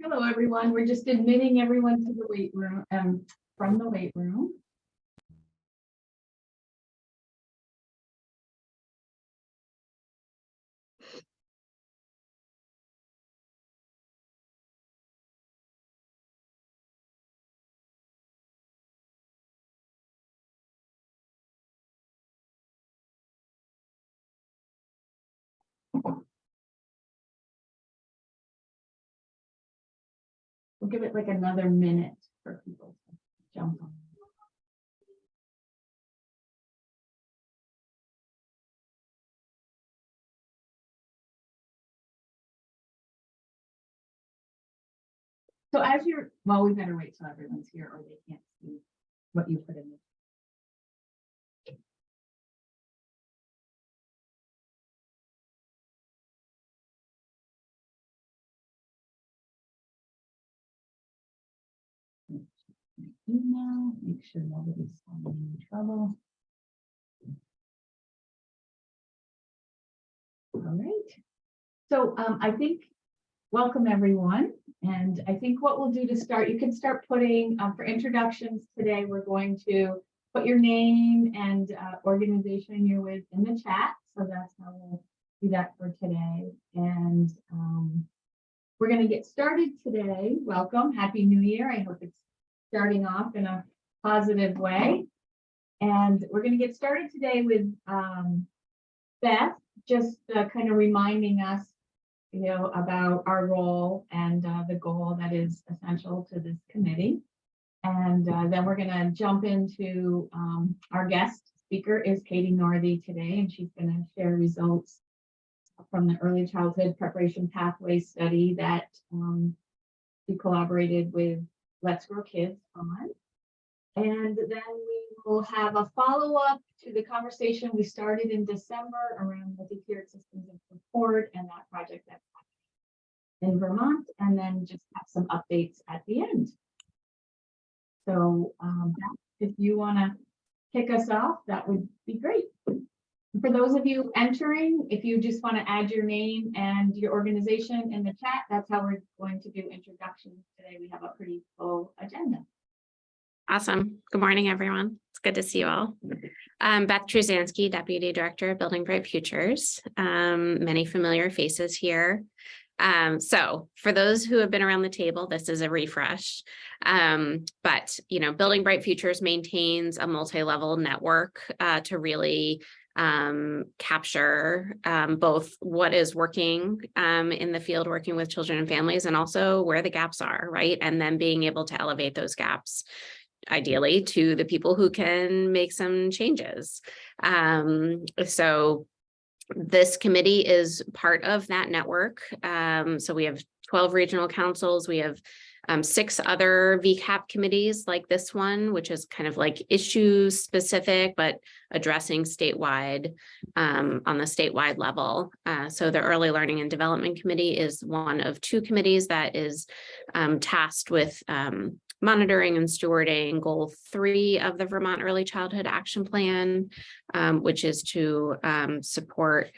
Hello, everyone. We're just admitting everyone to the weight room, from the weight room. We'll give it like another minute for people to jump on. So as you're, well, we better wait till everyone's here or they can't see what you put in. Email, make sure nobody's having any trouble. All right. So I think, welcome everyone. And I think what we'll do to start, you can start putting, for introductions today, we're going to put your name and organization you're with in the chat. So that's how we'll do that for today. And we're going to get started today. Welcome. Happy New Year. I hope it's starting off in a positive way. And we're going to get started today with Beth, just kind of reminding us, you know, about our role and the goal that is essential to this committee. And then we're going to jump into our guest speaker is Katie Northey today, and she's going to share results from the early childhood preparation pathway study that she collaborated with Let's Grow Kids on. And then we will have a follow-up to the conversation we started in December around multi-tiered systems of support and that project that's in Vermont, and then just have some updates at the end. So if you want to kick us off, that would be great. For those of you entering, if you just want to add your name and your organization in the chat, that's how we're going to do introductions today. We have a pretty full agenda. Awesome. Good morning, everyone. It's good to see you all. Beth Truzansky, Deputy Director of Building Bright Futures. Many familiar faces here. So for those who have been around the table, this is a refresh. But, you know, Building Bright Futures maintains a multi-level network to really capture both what is working in the field, working with children and families, and also where the gaps are, right? And then being able to elevate those gaps, ideally, to the people who can make some changes. So this committee is part of that network. So we have 12 regional councils. We have 6 other VCAP committees like this one, which is kind of like issue specific, but addressing statewide on the statewide level. So the Early Learning and Development Committee is one of 2 committees that is tasked with monitoring and stewarding goal 3 of the Vermont Early Childhood Action Plan, which is to support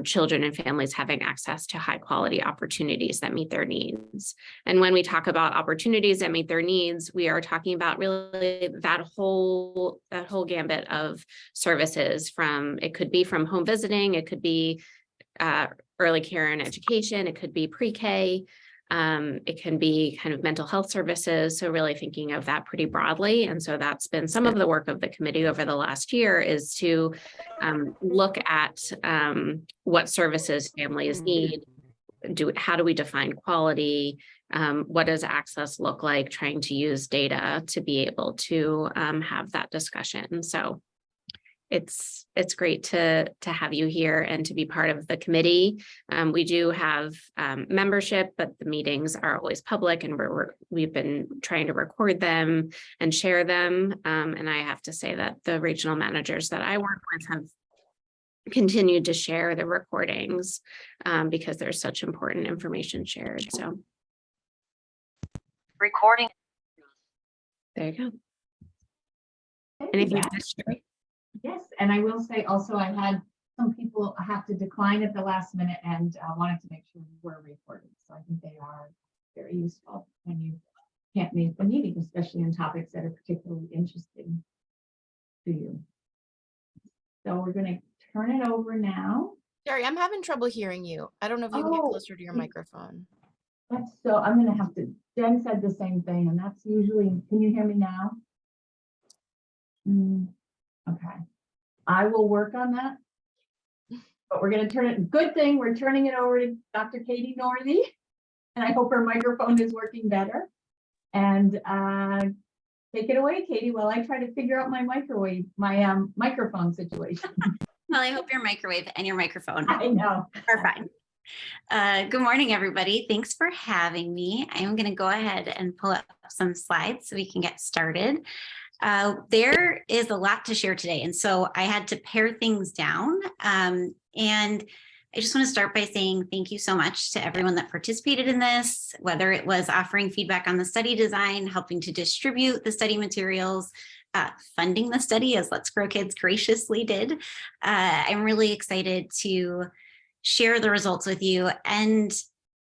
children and families having access to high quality opportunities that meet their needs. And when we talk about opportunities that meet their needs, we are talking about really that whole gambit of services. From it could be from home visiting, it could be early care and education, it could be pre-K. It can be kind of mental health services. So really thinking of that pretty broadly. And so that's been some of the work of the committee over the last year, is to look at what services families need. How do we define quality? What does access look like? Trying to use data to be able to have that discussion. So it's great to have you here and to be part of the committee. We do have membership, but the meetings are always public, and we've been trying to record them and share them. And I have to say that the regional managers that I work with have continued to share the recordings because there's such important information shared. So recording. There you go. Anything to share? Yes, and I will say also, I had some people have to decline at the last minute and wanted to make sure we were recorded. So I think they are very useful when you can't make the meeting, especially in topics that are particularly interesting to you. So we're going to turn it over now. Sherry, I'm having trouble hearing you. I don't know if you can get closer to your microphone. So I'm going to have to, Jen said the same thing, and that's usually, can you hear me now? Okay. I will work on that. But we're going to turn it, good thing, we're turning it over to Dr. Katie Northey, and I hope her microphone is working better. And take it away, Katie, while I try to figure out my microphone situation. Well, I hope your microwave and your microphone I know. are fine. Good morning, everybody. Thanks for having me. I'm going to go ahead and pull up some slides so we can get started. There is a lot to share today, and so I had to pare things down. And I just want to start by saying thank you so much to everyone that participated in this, whether it was offering feedback on the study design, helping to distribute the study materials, funding the study as Let's Grow Kids graciously did. I'm really excited to share the results with you, and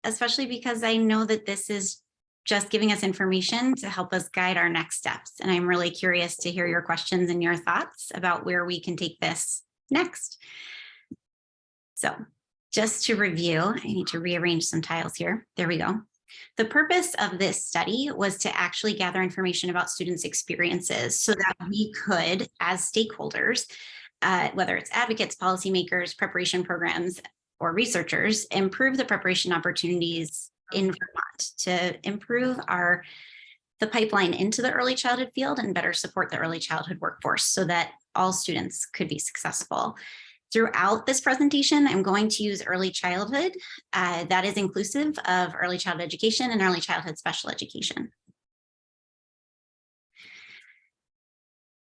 especially because I know that this is just giving us information to help us guide our next steps. And I'm really curious to hear your questions and your thoughts about where we can take this next. So just to review, I need to rearrange some tiles here. There we go. The purpose of this study was to actually gather information about students' experiences so that we could, as stakeholders, whether it's advocates, policymakers, preparation programs, or researchers, improve the preparation opportunities in Vermont to improve the pipeline into the early childhood field and better support the early childhood workforce so that all students could be successful. Throughout this presentation, I'm going to use early childhood. That is inclusive of early childhood education and early childhood special education.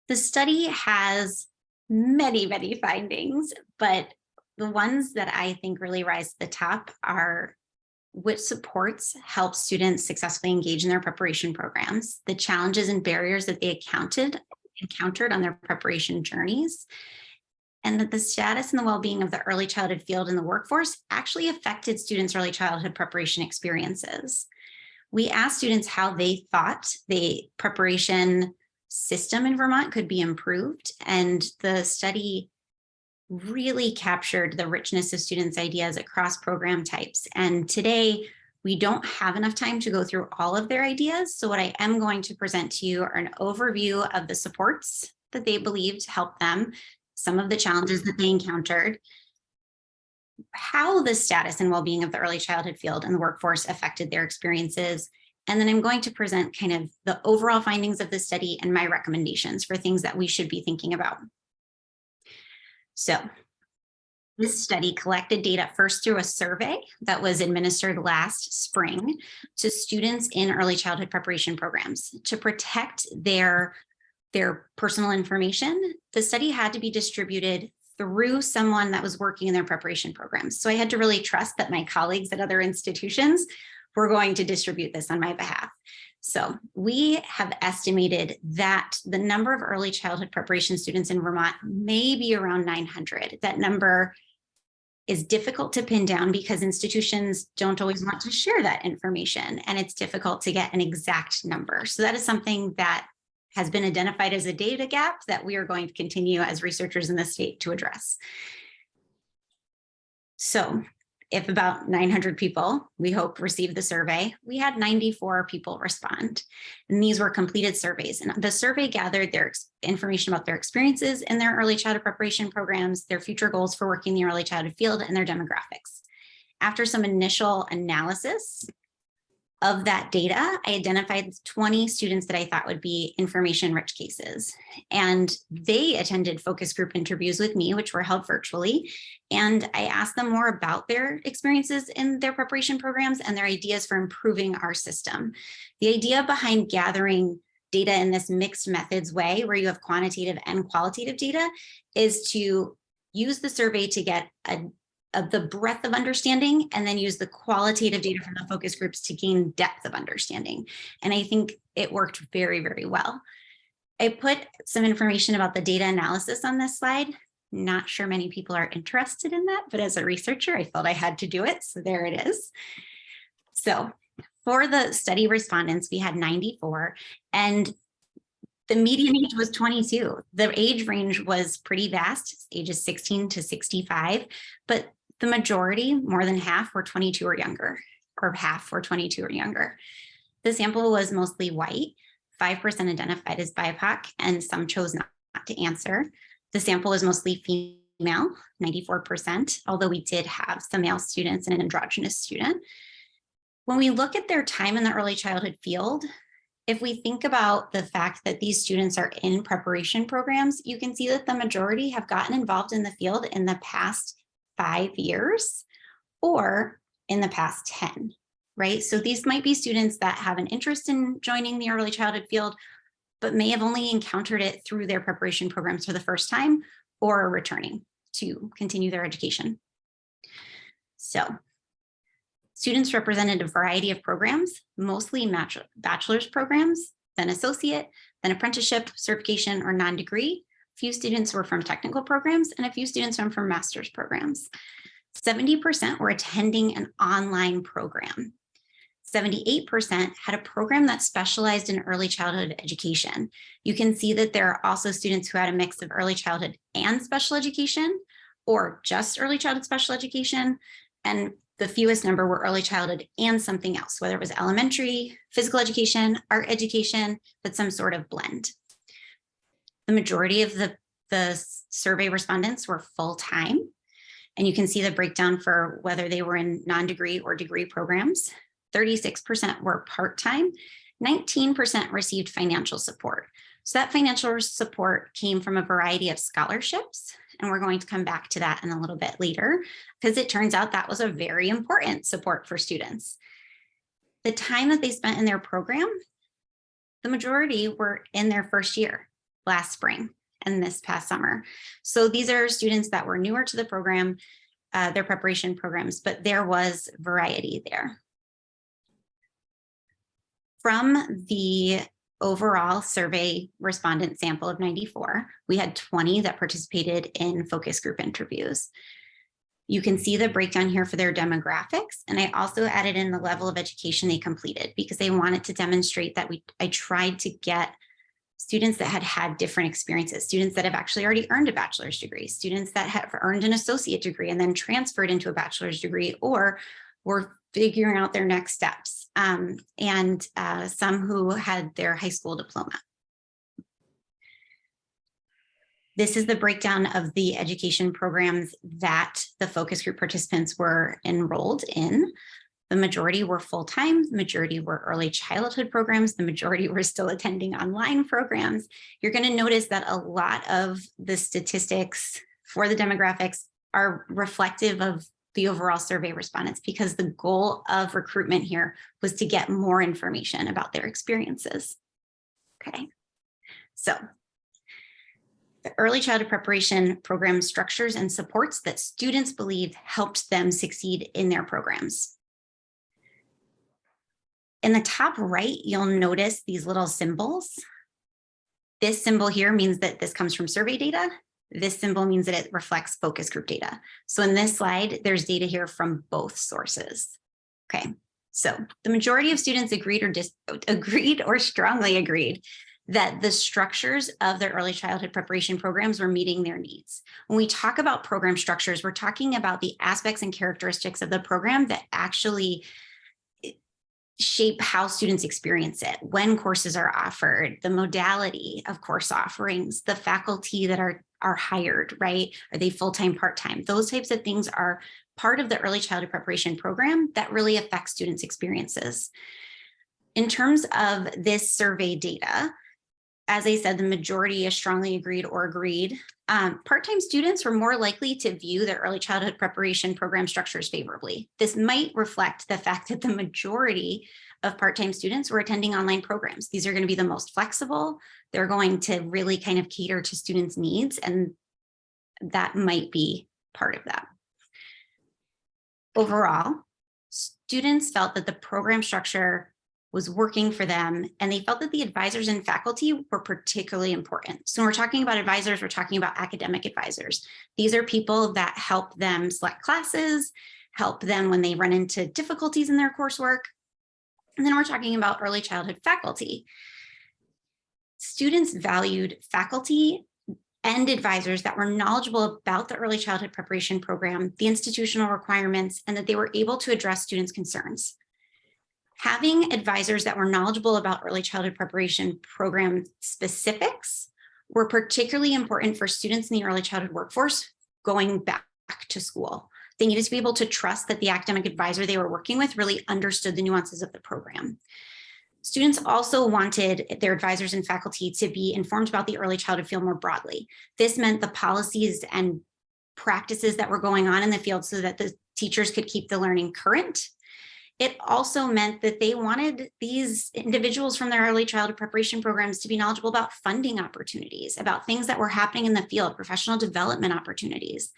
The study has many, many findings, but the ones that I think really rise to the top are which supports help students successfully engage in their preparation programs, the challenges and barriers that they encountered on their preparation journeys, and that the status and the well-being of the early childhood field in the workforce actually affected students' early childhood preparation experiences. We asked students how they thought the preparation system in Vermont could be improved, and the study really captured the richness of students' ideas across program types. And today, we don't have enough time to go through all of their ideas. So what I am going to present to you are an overview of the supports that they believed helped them, some of the challenges that they encountered, how the status and well-being of the early childhood field and the workforce affected their experiences. And then I'm going to present kind of the overall findings of the study and my recommendations for things that we should be thinking about. So this study collected data first through a survey that was administered last spring to students in early childhood preparation programs. To protect their personal information, the study had to be distributed through someone that was working in their preparation programs. So I had to really trust that my colleagues at other institutions were going to distribute this on my behalf. So we have estimated that the number of early childhood preparation students in Vermont may be around 900. That number is difficult to pin down because institutions don't always want to share that information, and it's difficult to get an exact number. So that is something that has been identified as a data gap that we are going to continue as researchers in the state to address. So if about 900 people, we hope, received the survey, we had 94 people respond. And these were completed surveys. And the survey gathered their information about their experiences in their early childhood preparation programs, their future goals for working in the early childhood field, and their demographics. After some initial analysis of that data, I identified 20 students that I thought would be information-rich cases. And they attended focus group interviews with me, which were held virtually. And I asked them more about their experiences in their preparation programs and their ideas for improving our system. The idea behind gathering data in this mixed methods way, where you have quantitative and qualitative data, is to use the survey to get the breadth of understanding, and then use the qualitative data from the focus groups to gain depth of understanding. And I think it worked very, very well. I put some information about the data analysis on this slide. Not sure many people are interested in that, but as a researcher, I felt I had to do it. So there it is. So For the study respondents, we had 94, and the median age was 22. The age range was pretty vast, ages 16 to 65, but the majority, more than half, were 22 or younger, or half were 22 or younger. The sample was mostly white, 5% identified as BIPOC, and some chose not to answer. The sample was mostly female, 94%, although we did have some male students and an androgynous student. When we look at their time in the early childhood field, if we think about the fact that these students are in preparation programs, you can see that the majority have gotten involved in the field in the past 5 years or in the past 10, right? So these might be students that have an interest in joining the early childhood field, but may have only encountered it through their preparation programs for the first time or are returning to continue their education. So students represented a variety of programs, mostly bachelor's programs, then associate, then apprenticeship, certification, or non-degree. A few students were from technical programs and a few students were from master's programs. 70% were attending an online program. 78% had a program that specialized in early childhood education. You can see that there are also students who had a mix of early childhood and special education, or just early childhood special education. And the fewest number were early childhood and something else, whether it was elementary, physical education, art education, but some sort of blend. The majority of the survey respondents were full-time. And you can see the breakdown for whether they were in non-degree or degree programs. 36% were part-time, 19% received financial support. So that financial support came from a variety of scholarships, and we're going to come back to that in a little bit later, because it turns out that was a very important support for students. The time that they spent in their program, the majority were in their first year last spring and this past summer. So these are students that were newer to the program, their preparation programs, but there was variety there. From the overall survey respondent sample of 94, we had 20 that participated in focus group interviews. You can see the breakdown here for their demographics, and I also added in the level of education they completed because they wanted to demonstrate that I tried to get students that had had different experiences, students that have actually already earned a bachelor's degree, students that have earned an associate degree and then transferred into a bachelor's degree or were figuring out their next steps, and some who had their high school diploma. This is the breakdown of the education programs that the focus group participants were enrolled in. The majority were full-time, the majority were early childhood programs, the majority were still attending online programs. You're going to notice that a lot of the statistics for the demographics are reflective of the overall survey respondents, because the goal of recruitment here was to get more information about their experiences. Okay, so the early childhood preparation program structures and supports that students believe helped them succeed in their programs. In the top right, you'll notice these little symbols. This symbol here means that this comes from survey data. This symbol means that it reflects focus group data. So in this slide, there's data here from both sources. Okay, so the majority of students agreed or strongly agreed that the structures of their early childhood preparation programs were meeting their needs. When we talk about program structures, we're talking about the aspects and characteristics of the program that actually shape how students experience it, when courses are offered, the modality of course offerings, the faculty that are hired, right? Are they full-time, part-time? Those types of things are part of the early childhood preparation program that really affect students' experiences. In terms of this survey data, as I said, the majority is strongly agreed or agreed. Part-time students were more likely to view their early childhood preparation program structures favorably. This might reflect the fact that the majority of part-time students were attending online programs. These are going to be the most flexible. They're going to really kind of cater to students' needs, and that might be part of that. Overall, students felt that the program structure was working for them, and they felt that the advisors and faculty were particularly important. So when we're talking about advisors, we're talking about academic advisors. These are people that help them select classes, help them when they run into difficulties in their coursework, And then we're talking about early childhood faculty. Students valued faculty and advisors that were knowledgeable about the early childhood preparation program, the institutional requirements, and that they were able to address students' concerns. Having advisors that were knowledgeable about early childhood preparation program specifics were particularly important for students in the early childhood workforce going back to school. They needed to be able to trust that the academic advisor they were working with really understood the nuances of the program. Students also wanted their advisors and faculty to be informed about the early childhood field more broadly. This meant the policies and practices that were going on in the field so that the teachers could keep the learning current. It also meant that they wanted these individuals from their early childhood preparation programs to be knowledgeable about funding opportunities, about things that were happening in the field, professional development opportunities.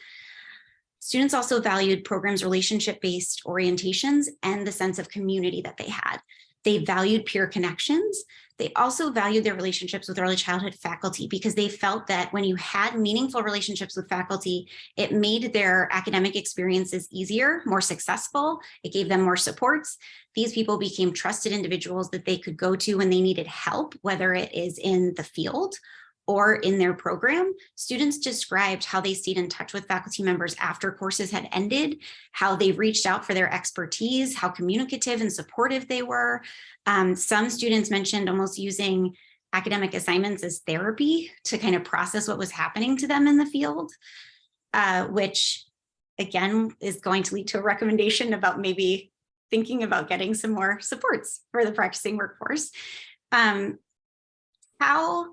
Students also valued programs' relationship-based orientations and the sense of community that they had. They valued peer connections. They also valued their relationships with early childhood faculty because they felt that when you had meaningful relationships with faculty, it made their academic experiences easier, more successful. It gave them more supports. These people became trusted individuals that they could go to when they needed help, whether it is in the field or in their program. Students described how they stayed in touch with faculty members after courses had ended, how they reached out for their expertise, how communicative and supportive they were. Some students mentioned almost using academic assignments as therapy to kind of process what was happening to them in the field, which again is going to lead to a recommendation about maybe thinking about getting some more supports for the practicing workforce. How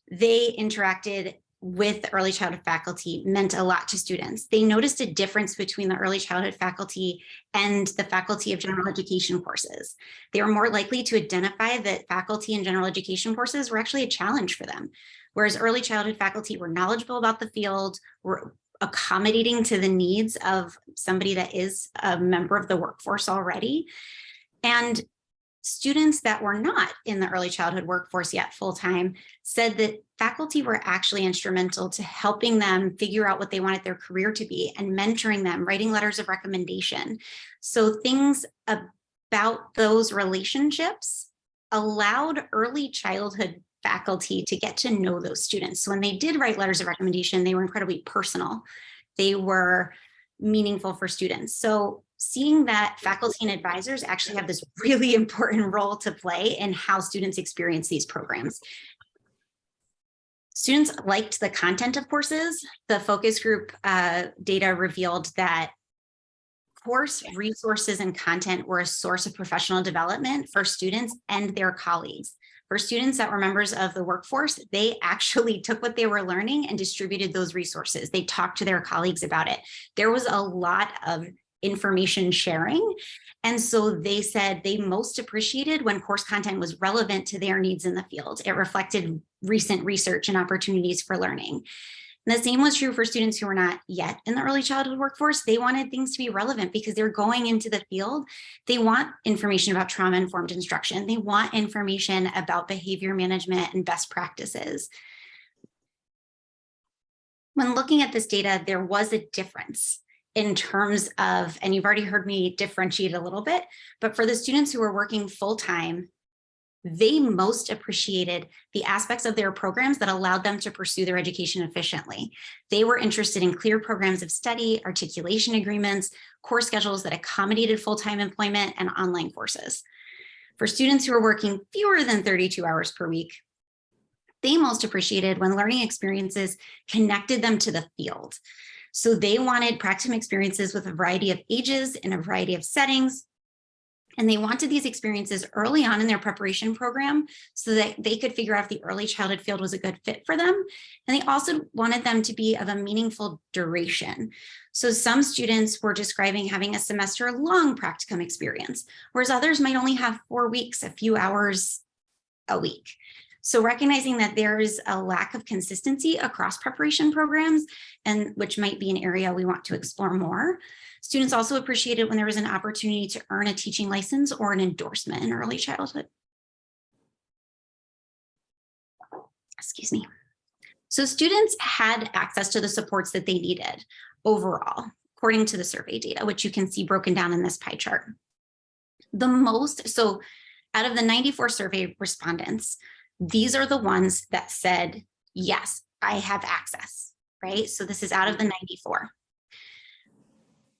they interacted with early childhood faculty meant a lot to students. They noticed a difference between the early childhood faculty and the faculty of general education courses. They were more likely to identify that faculty in general education courses were actually a challenge for them, whereas early childhood faculty were knowledgeable about the field, were accommodating to the needs of somebody that is a member of the workforce already. And students that were not in the early childhood workforce yet full-time said that faculty were actually instrumental to helping them figure out what they wanted their career to be and mentoring them, writing letters of recommendation. So things about those relationships allowed early childhood faculty to get to know those students. So when they did write letters of recommendation, they were incredibly personal. They were meaningful for students. So seeing that faculty and advisors actually have this really important role to play in how students experience these programs. Students liked the content of courses. The focus group data revealed that course resources and content were a source of professional development for students and their colleagues. For students that were members of the workforce, they actually took what they were learning and distributed those resources. They talked to their colleagues about it. There was a lot of information sharing. And so they said they most appreciated when course content was relevant to their needs in the field. It reflected recent research and opportunities for learning. And the same was true for students who were not yet in the early childhood workforce. They wanted things to be relevant because they're going into the field. They want information about trauma-informed instruction. They want information about behavior management and best practices. When looking at this data, there was a difference in terms of, and you've already heard me differentiate a little bit, but for the students who were working full-time, they most appreciated the aspects of their programs that allowed them to pursue their education efficiently. They were interested in clear programs of study, articulation agreements, course schedules that accommodated full-time employment, and online courses. For students who were working fewer than 32 hours per week, they most appreciated when learning experiences connected them to the field. So they wanted practicum experiences with a variety of ages in a variety of settings. And they wanted these experiences early on in their preparation program so that they could figure out if the early childhood field was a good fit for them. And they also wanted them to be of a meaningful duration. So some students were describing having a semester-long practicum experience, whereas others might only have 4 weeks, a few hours a week. So recognizing that there is a lack of consistency across preparation programs, and which might be an area we want to explore more. Students also appreciated when there was an opportunity to earn a teaching license or an endorsement in early childhood. Excuse me. So students had access to the supports that they needed overall, according to the survey data, which you can see broken down in this pie chart. Out of the 94 survey respondents, these are the ones that said, yes, I have access, right? So this is out of the 94.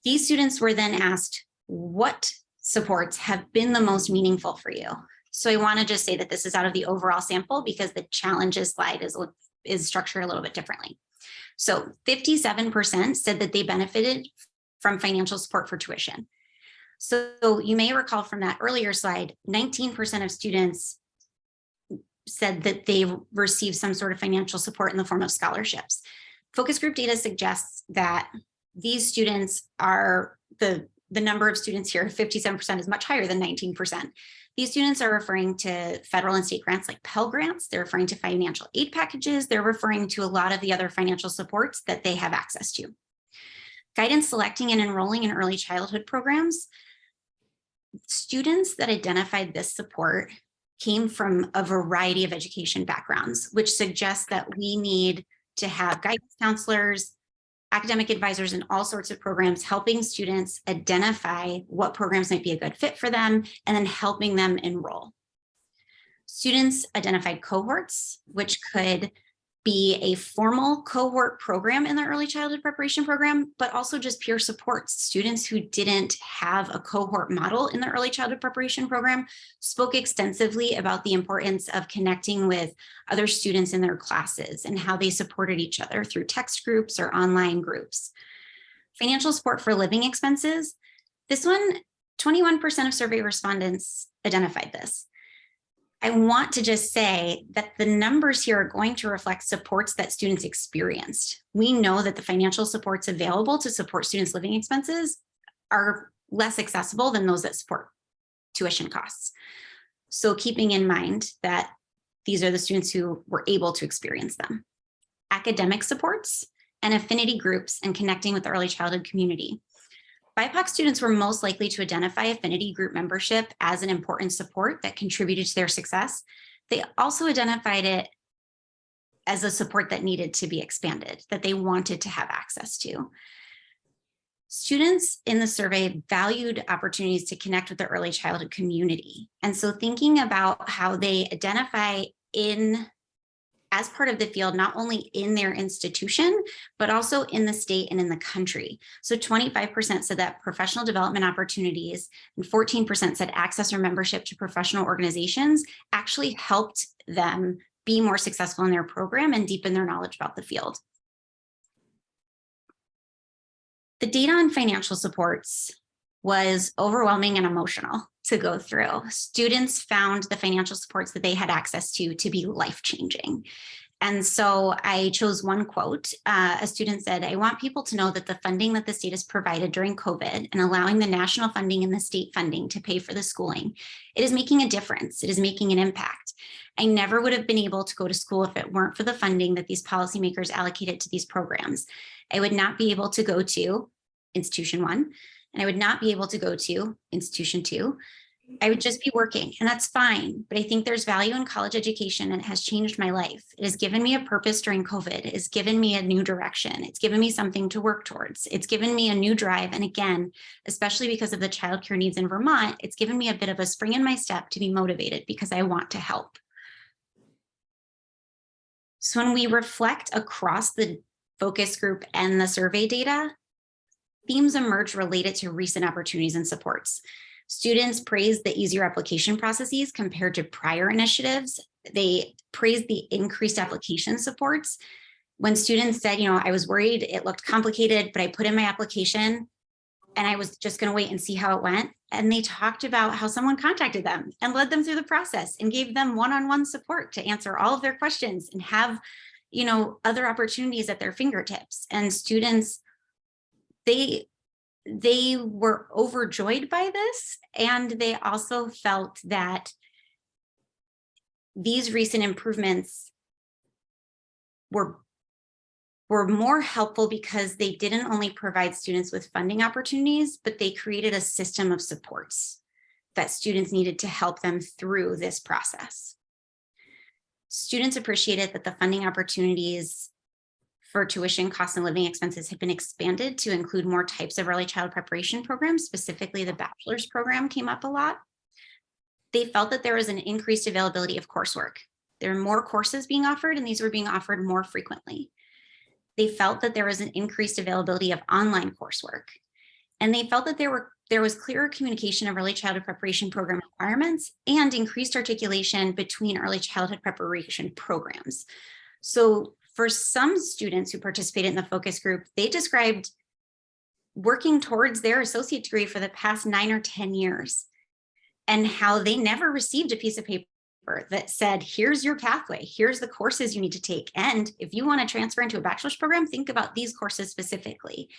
These students were then asked, what supports have been the most meaningful for you? So I want to just say that this is out of the overall sample because the challenges slide is structured a little bit differently. So 57% said that they benefited from financial support for tuition. So you may recall from that earlier slide, 19% of students said that they received some sort of financial support in the form of scholarships. Focus group data suggests that these students are the number of students here, 57% is much higher than 19%. These students are referring to federal and state grants like Pell Grants. They're referring to financial aid packages. They're referring to a lot of the other financial supports that they have access to. Guidance selecting and enrolling in early childhood programs. Students that identified this support came from a variety of education backgrounds, which suggests that we need to have guidance counselors, academic advisors, and all sorts of programs helping students identify what programs might be a good fit for them and then helping them enroll. Students identified cohorts, which could be a formal cohort program in the early childhood preparation program, but also just peer supports. Students who didn't have a cohort model in the early childhood preparation program spoke extensively about the importance of connecting with other students in their classes and how they supported each other through text groups or online groups. Financial support for living expenses. This one, 21% of survey respondents identified this. I want to just say that the numbers here are going to reflect supports that students experienced. We know that the financial supports available to support students' living expenses are less accessible than those that support tuition costs. So keeping in mind that these are the students who were able to experience them. Academic supports and affinity groups and connecting with the early childhood community. BIPOC students were most likely to identify affinity group membership as an important support that contributed to their success. They also identified it as a support that needed to be expanded, that they wanted to have access to. Students in the survey valued opportunities to connect with the early childhood community. And so thinking about how they identify as part of the field, not only in their institution, but also in the state and in the country. So 25% said that professional development opportunities and 14% said access or membership to professional organizations actually helped them be more successful in their program and deepen their knowledge about the field. The data on financial supports was overwhelming and emotional to go through. Students found the financial supports that they had access to be life-changing. And so I chose one quote. A student said, I want people to know that the funding that the state has provided during COVID and allowing the national funding and the state funding to pay for the schooling, it is making a difference. It is making an impact. I never would have been able to go to school if it weren't for the funding that these policymakers allocated to these programs. I would not be able to go to Institution 1, and I would not be able to go to Institution 2. I would just be working, and that's fine. But I think there's value in college education, and it has changed my life. It has given me a purpose during COVID. It has given me a new direction. It's given me something to work towards. It's given me a new drive. And again, especially because of the childcare needs in Vermont, it's given me a bit of a spring in my step to be motivated because I want to help. So when we reflect across the focus group and the survey data, themes emerge related to recent opportunities and supports. Students praised the easier application processes compared to prior initiatives. They praised the increased application supports. When students said, I was worried, it looked complicated, but I put in my application and I was just going to wait and see how it went. And they talked about how someone contacted them and led them through the process and gave them one-on-one support to answer all of their questions and have, other opportunities at their fingertips. And students, they were overjoyed by this, and they also felt that these recent improvements were more helpful because they didn't only provide students with funding opportunities, but they created a system of supports that students needed to help them through this process. Students appreciated that the funding opportunities for tuition costs and living expenses had been expanded to include more types of early child preparation programs. Specifically, the bachelor's program came up a lot. they felt that there was an increased availability of coursework. There were more courses being offered, and these were being offered more frequently. They felt that there was an increased availability of online coursework. And they felt that there was clearer communication of early childhood preparation program requirements and increased articulation between early childhood preparation programs. So for some students who participated in the focus group, they described working towards their associate degree for the past 9 or 10 years and how they never received a piece of paper that said, here's your pathway, here's the courses you need to take. And if you want to transfer into a bachelor's program, think about these courses specifically.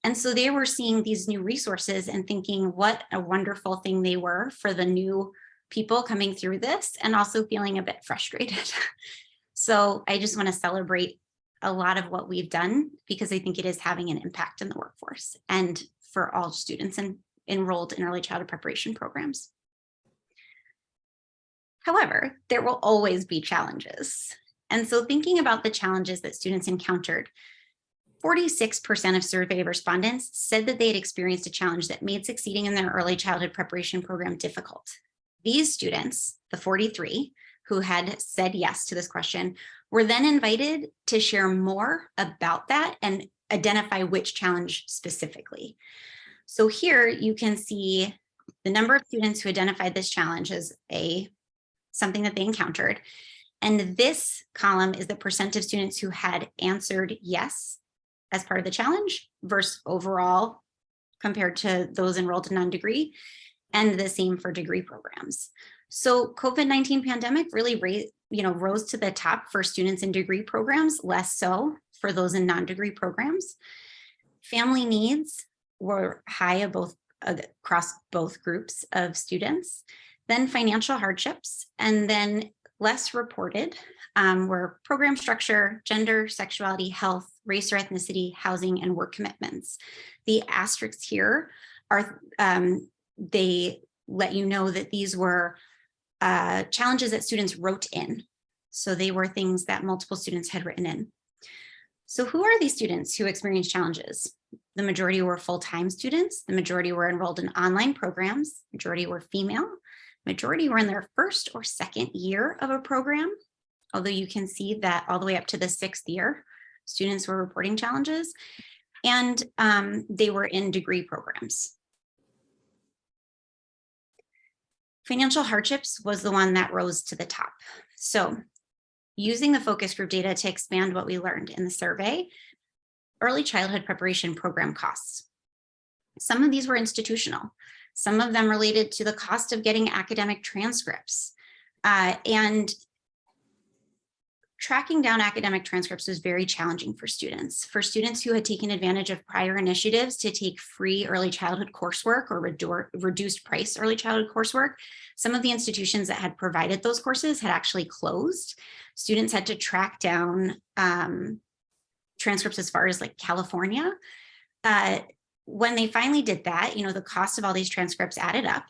And so they were seeing these new resources and thinking what a wonderful thing they were for the new people coming through this, and also feeling a bit frustrated. So I just want to celebrate a lot of what we've done, because I think it is having an impact in the workforce and for all students enrolled in early childhood preparation programs. However, there will always be challenges. And so thinking about the challenges that students encountered, 46% of survey respondents said that they had experienced a challenge that made succeeding in their early childhood preparation program difficult. These students, the 43 who had said yes to this question, were then invited to share more about that and identify which challenge specifically. So here you can see the number of students who identified this challenge as something that they encountered. And this column is the percent of students who had answered yes as part of the challenge versus overall compared to those enrolled in non-degree, and the same for degree programs. So COVID-19 pandemic really rose to the top for students in degree programs, less so for those in non-degree programs. Family needs were high across both groups of students. Then financial hardships, and then less reported were program structure, gender, sexuality, health, race or ethnicity, housing, and work commitments. The asterisks here are, they let you know that these were challenges that students wrote in. So they were things that multiple students had written in. So who are these students who experienced challenges? The majority were full-time students. The majority were enrolled in online programs. Majority were female. Majority were in their first or second year of a program, although you can see that all the way up to the 6th year, students were reporting challenges, and they were in degree programs. Financial hardships was the one that rose to the top. So using the focus group data to expand what we learned in the survey, early childhood preparation program costs. Some of these were institutional. Some of them related to the cost of getting academic transcripts. And tracking down academic transcripts was very challenging for students. For students who had taken advantage of prior initiatives to take free early childhood coursework or reduced price early childhood coursework, some of the institutions that had provided those courses had actually closed. Students had to track down transcripts as far as like California. When they finally did that, the cost of all these transcripts added up.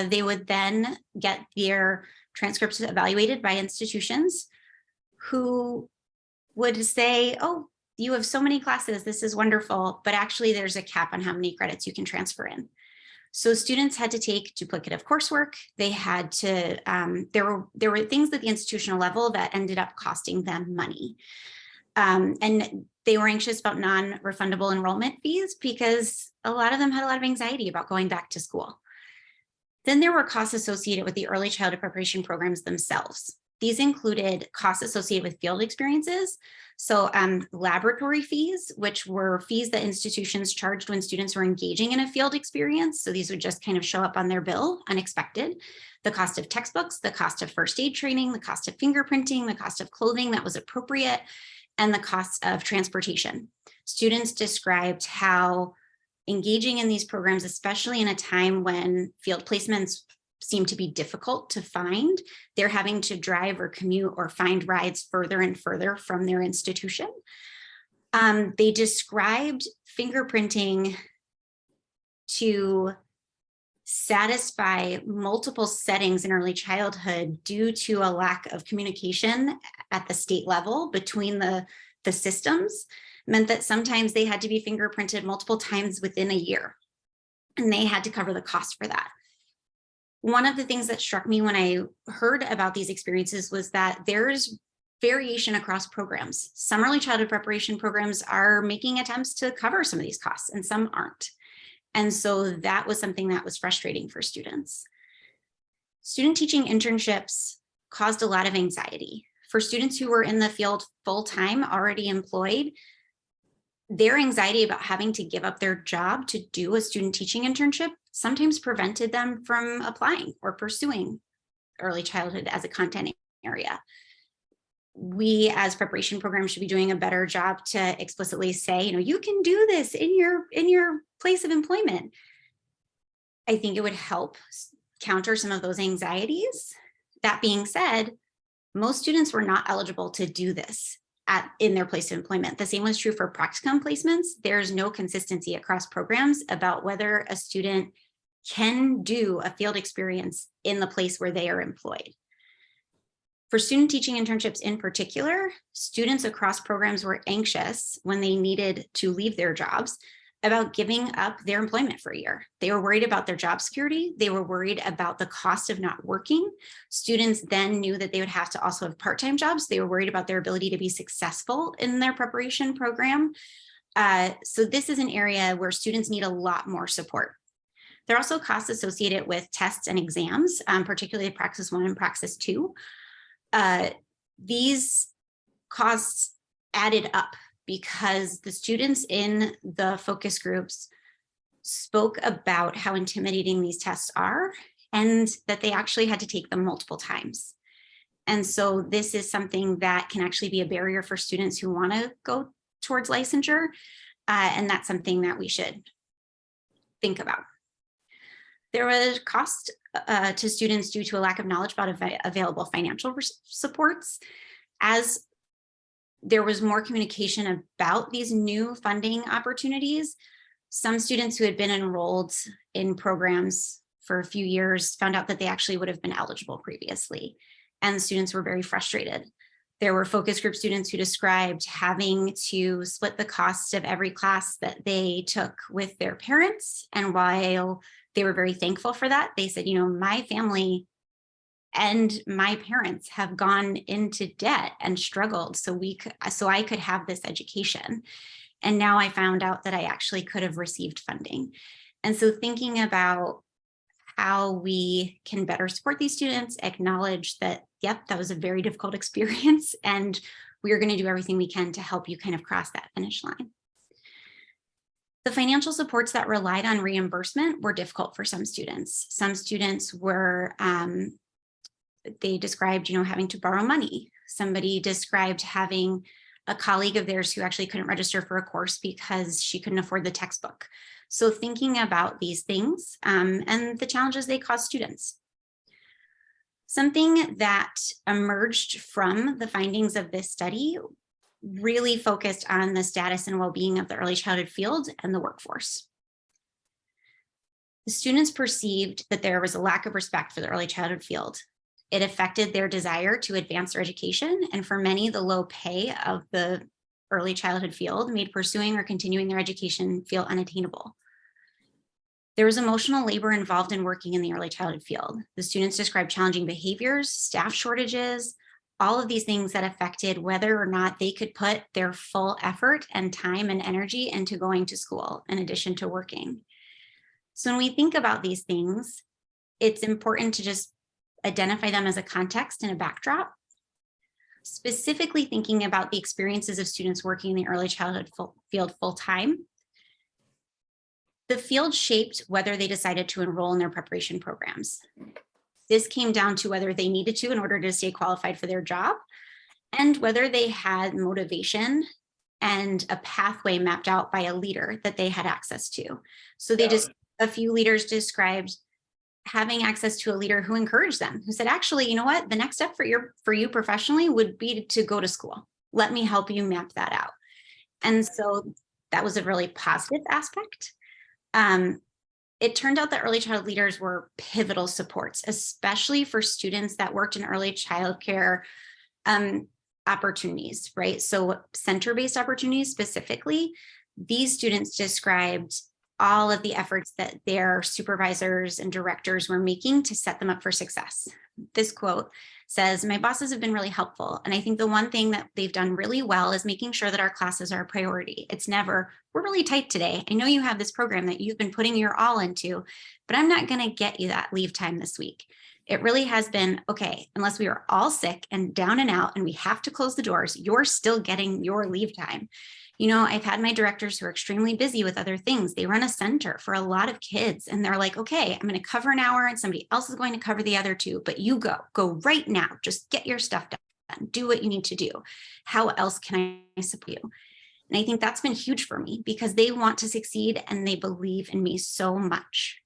They would then get their transcripts evaluated by institutions who would say, oh, you have so many classes, this is wonderful, but actually there's a cap on how many credits you can transfer in. So students had to take duplicative coursework. They had to, there were things at the institutional level that ended up costing them money. And they were anxious about non-refundable enrollment fees because a lot of them had a lot of anxiety about going back to school. Then there were costs associated with the early childhood preparation programs themselves. These included costs associated with field experiences. So laboratory fees, which were fees that institutions charged when students were engaging in a field experience. So these would just kind of show up on their bill, unexpected. The cost of textbooks, the cost of first aid training, the cost of fingerprinting, the cost of clothing that was appropriate, and the costs of transportation. Students described how engaging in these programs, especially in a time when field placements seem to be difficult to find, they're having to drive or commute or find rides further and further from their institution. They described fingerprinting to satisfy multiple settings in early childhood due to a lack of communication at the state level between the systems, meant that sometimes they had to be fingerprinted multiple times within a year, and they had to cover the cost for that. One of the things that struck me when I heard about these experiences was that there's variation across programs. Some early childhood preparation programs are making attempts to cover some of these costs and some aren't. And so that was something that was frustrating for students. Student teaching internships caused a lot of anxiety. For students who were in the field full-time, already employed, their anxiety about having to give up their job to do a student teaching internship sometimes prevented them from applying or pursuing early childhood as a content area. We as preparation programs should be doing a better job to explicitly say, you can do this in your place of employment. I think it would help counter some of those anxieties. That being said, most students were not eligible to do this in their place of employment. The same was true for practicum placements. There's no consistency across programs about whether a student can do a field experience in the place where they are employed. For student teaching internships in particular, students across programs were anxious when they needed to leave their jobs about giving up their employment for a year. They were worried about their job security. They were worried about the cost of not working. Students then knew that they would have to also have part-time jobs. They were worried about their ability to be successful in their preparation program. So this is an area where students need a lot more support. There are also costs associated with tests and exams, particularly Praxis 1 and Praxis 2. These costs added up because the students in the focus groups spoke about how intimidating these tests are and that they actually had to take them multiple times. And so this is something that can actually be a barrier for students who want to go towards licensure. And that's something that we should think about. There was cost to students due to a lack of knowledge about available financial supports. As there was more communication about these new funding opportunities, some students who had been enrolled in programs for a few years found out that they actually would have been eligible previously, and students were very frustrated. There were focus group students who described having to split the cost of every class that they took with their parents, and while they were very thankful for that, they said, my family and my parents have gone into debt and struggled so I could have this education. And now I found out that I actually could have received funding. And so thinking about how we can better support these students, acknowledge that, yep, that was a very difficult experience, and we're going to do everything we can to help you kind of cross that finish line. The financial supports that relied on reimbursement were difficult for some students. Some students were, they described, having to borrow money. Somebody described having a colleague of theirs who actually couldn't register for a course because she couldn't afford the textbook. So thinking about these things and the challenges they cause students. Something that emerged from the findings of this study really focused on the status and well-being of the early childhood field and the workforce. The students perceived that there was a lack of respect for the early childhood field. It affected their desire to advance their education, and for many, the low pay of the early childhood field made pursuing or continuing their education feel unattainable. There was emotional labor involved in working in the early childhood field. The students described challenging behaviors, staff shortages, all of these things that affected whether or not they could put their full effort and time and energy into going to school in addition to working. So when we think about these things, it's important to just identify them as a context and a backdrop, specifically thinking about the experiences of students working in the early childhood field full-time. The field shaped whether they decided to enroll in their preparation programs. This came down to whether they needed to in order to stay qualified for their job, and whether they had motivation and a pathway mapped out by a leader that they had access to. So a few leaders described having access to a leader who encouraged them, who said, actually, you know what, the next step for you professionally would be to go to school. Let me help you map that out. And so that was a really positive aspect. It turned out that early child leaders were pivotal supports, especially for students that worked in early childcare opportunities, right? So center-based opportunities specifically, these students described all of the efforts that their supervisors and directors were making to set them up for success. This quote says, "My bosses have been really helpful. And I think the one thing that they've done really well is making sure that our classes are a priority. It's never, we're really tight today. I know you have this program that you've been putting your all into, but I'm not going to get you that leave time this week." It really has been, okay, unless we are all sick and down and out and we have to close the doors, you're still getting your leave time. You know, I've had my directors who are extremely busy with other things. They run a center for a lot of kids and they're like, okay, I'm going to cover an hour and somebody else is going to cover the other two, but you go right now. Just get your stuff done. Do what you need to do. How else can I support you? And I think that's been huge for me because they want to succeed and they believe in me so much.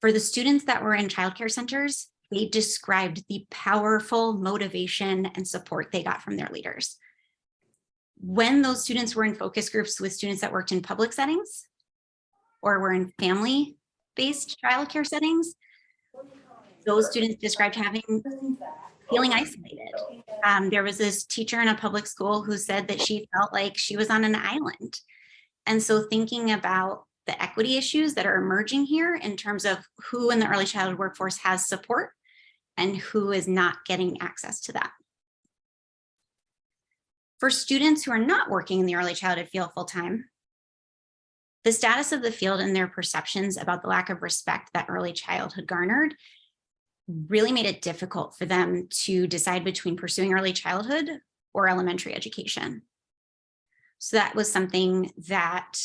For the students that were in childcare centers, they described the powerful motivation and support they got from their leaders. When those students were in focus groups with students that worked in public settings or were in family-based childcare settings, those students described feeling isolated. There was this teacher in a public school who said that she felt like she was on an island. And so thinking about the equity issues that are emerging here in terms of who in the early childhood workforce has support and who is not getting access to that. For students who are not working in the early childhood field full-time, the status of the field and their perceptions about the lack of respect that early childhood garnered really made it difficult for them to decide between pursuing early childhood or elementary education. So that was something that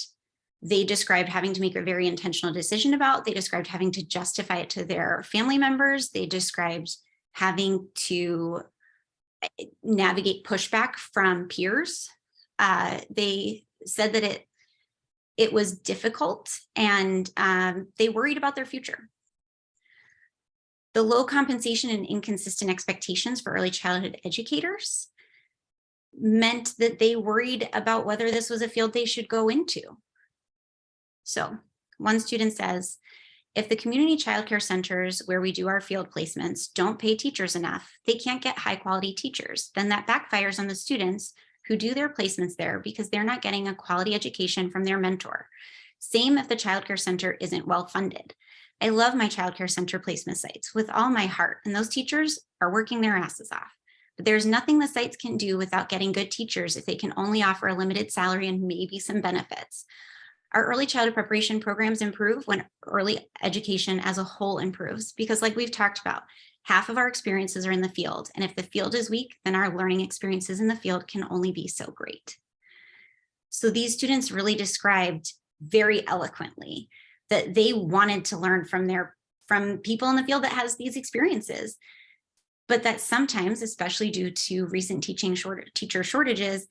they described having to make a very intentional decision about. They described having to justify it to their family members. They described having to navigate pushback from peers. They said that it was difficult and they worried about their future. The low compensation and inconsistent expectations for early childhood educators meant that they worried about whether this was a field they should go into. So one student says, "If the community childcare centers where we do our field placements don't pay teachers enough, they can't get high quality teachers. Then that backfires on the students who do their placements there because they're not getting a quality education from their mentor. Same if the childcare center isn't well funded. I love my childcare center placement sites with all my heart, and those teachers are working their asses off. But there's nothing the sites can do without getting good teachers if they can only offer a limited salary and maybe some benefits. Our early childhood preparation programs improve when early education as a whole improves, because like we've talked about, half of our experiences are in the field. And if the field is weak, then our learning experiences in the field can only be so great." So these students really described very eloquently that they wanted to learn from people in the field that has these experiences, but that sometimes, especially due to recent teacher shortages,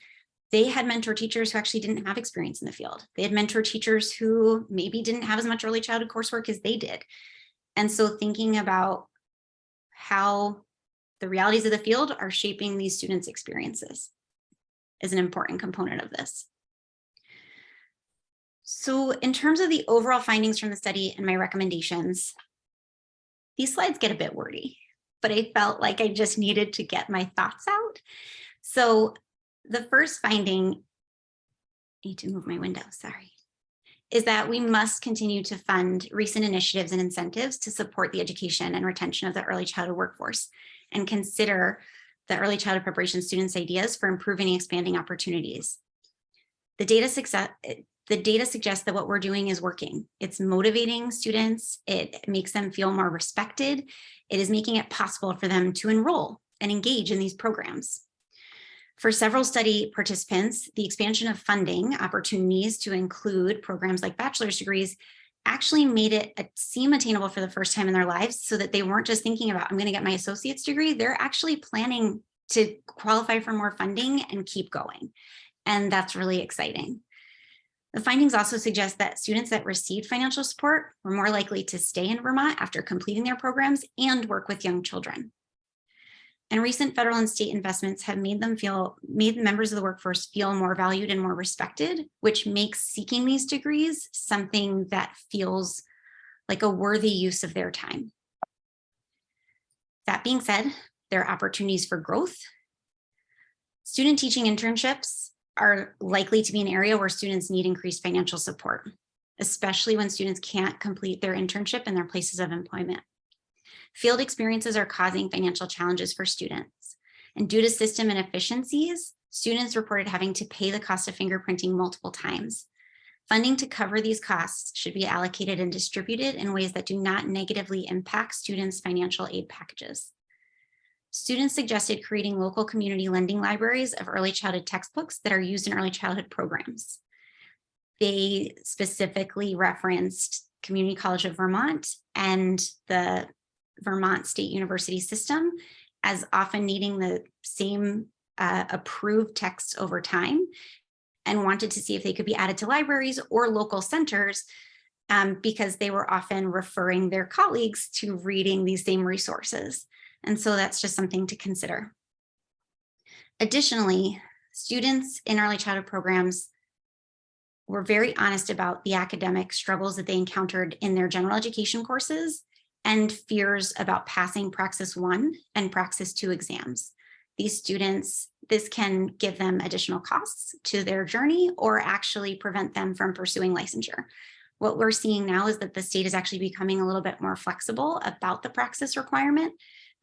they had mentor teachers who actually didn't have experience in the field. They had mentor teachers who maybe didn't have as much early childhood coursework as they did. And so thinking about how the realities of the field are shaping these students' experiences is an important component of this. So in terms of the overall findings from the study and my recommendations, these slides get a bit wordy, but I felt like I just needed to get my thoughts out. So the first finding, I need to move my window, sorry, is that we must continue to fund recent initiatives and incentives to support the education and retention of the early childhood workforce and consider the early childhood preparation students' ideas for improving and expanding opportunities. The data suggests that what we're doing is working. It's motivating students. It makes them feel more respected. It is making it possible for them to enroll and engage in these programs. For several study participants, the expansion of funding opportunities to include programs like bachelor's degrees actually made it seem attainable for the first time in their lives, so that they weren't just thinking about, I'm going to get my associate's degree. They're actually planning to qualify for more funding and keep going. And that's really exciting. The findings also suggest that students that received financial support were more likely to stay in Vermont after completing their programs and work with young children. And recent federal and state investments have made members of the workforce feel more valued and more respected, which makes seeking these degrees something that feels like a worthy use of their time. That being said, there are opportunities for growth. Student teaching internships are likely to be an area where students need increased financial support. especially when students can't complete their internship in their places of employment. Field experiences are causing financial challenges for students. And due to system inefficiencies, students reported having to pay the cost of fingerprinting multiple times. Funding to cover these costs should be allocated and distributed in ways that do not negatively impact students' financial aid packages. Students suggested creating local community lending libraries of early childhood textbooks that are used in early childhood programs. They specifically referenced Community College of Vermont and the Vermont State University system as often needing the same approved texts over time, and wanted to see if they could be added to libraries or local centers because they were often referring their colleagues to reading these same resources. And so that's just something to consider. Additionally, students in early childhood programs were very honest about the academic struggles that they encountered in their general education courses and fears about passing Praxis 1 and Praxis 2 exams. These students, this can give them additional costs to their journey or actually prevent them from pursuing licensure. What we're seeing now is that the state is actually becoming a little bit more flexible about the Praxis requirement,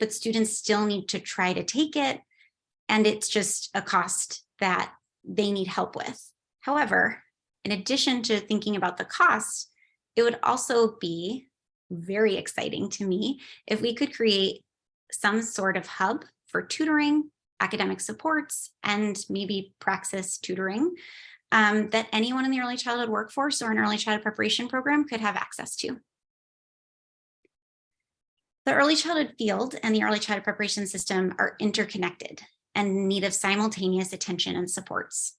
but students still need to try to take it, and it's just a cost that they need help with. However, in addition to thinking about the cost, it would also be very exciting to me if we could create some sort of hub for tutoring, academic supports, and maybe Praxis tutoring that anyone in the early childhood workforce or an early childhood preparation program could have access to. The early childhood field and the early childhood preparation system are interconnected and in need of simultaneous attention and supports.